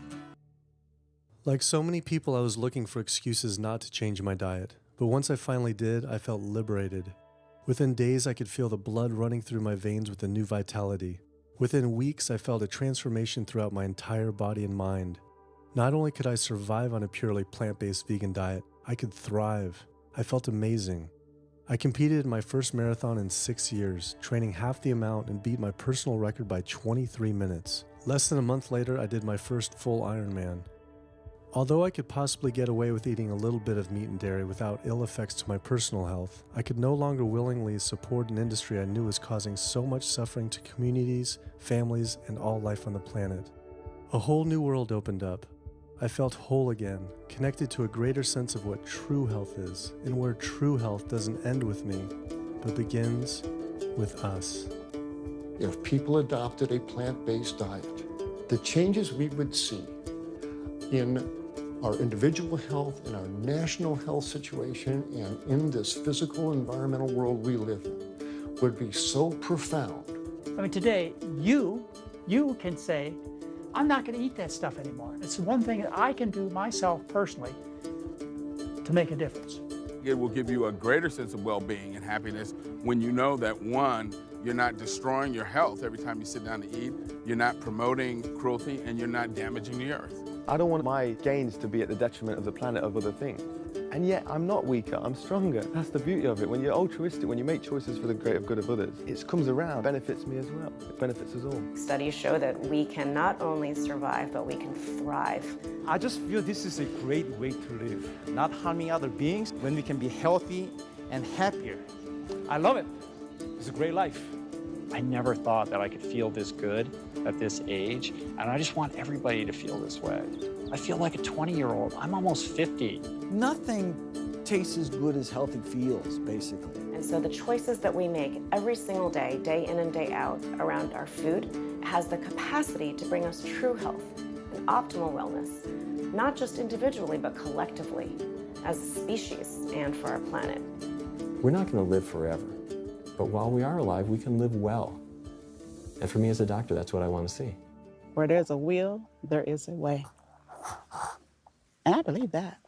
Like so many people, I was looking for excuses not to change my diet. But once I finally did, I felt liberated. Within days, I could feel the blood running through my veins with a new vitality. Within weeks, I felt a transformation throughout my entire body and mind. Not only could I survive on a purely plant-based vegan diet, I could thrive. I felt amazing. I competed in my first marathon in 6 years, training half the amount and beat my personal record by 23 minutes. Less than a month later, I did my first full Ironman. Although I could possibly get away with eating a little bit of meat and dairy without ill effects to my personal health, I could no longer willingly support an industry I knew was causing so much suffering to communities, families, and all life on the planet. A whole new world opened up. I felt whole again, connected to a greater sense of what true health is, and where true health doesn't end with me, but begins with us. If people adopted a plant-based diet, the changes we would see in our individual health, in our national health situation, and in this physical environmental world we live in would be so profound. I mean, today, you can say, I'm not going to eat that stuff anymore. It's one thing that I can do myself personally to make a difference. It will give you a greater sense of well-being and happiness when you know that, one, you're not destroying your health every time you sit down to eat, you're not promoting cruelty, and you're not damaging the earth. I don't want my gains to be at the detriment of the planet of other things. And yet, I'm not weaker, I'm stronger. That's the beauty of it. When you're altruistic, when you make choices for the greater good of others, it comes around, benefits me as well. It benefits us all. Studies show that we can not only survive, but we can thrive. I just feel this is a great way to live, not harming other beings when we can be healthy and happier. I love it. It's a great life. I never thought that I could feel this good at this age, and I just want everybody to feel this way. I feel like a 20-year-old. I'm almost 50. Nothing tastes as good as healthy feels, basically. And so the choices that we make every single day, day in and day out, around our food, has the capacity to bring us true health and optimal wellness, not just individually, but collectively, as a species and for our planet. We're not going to live forever, but while we are alive, we can live well. And for me as a doctor, that's what I want to see. Where there's a will, there is a way. And I believe that.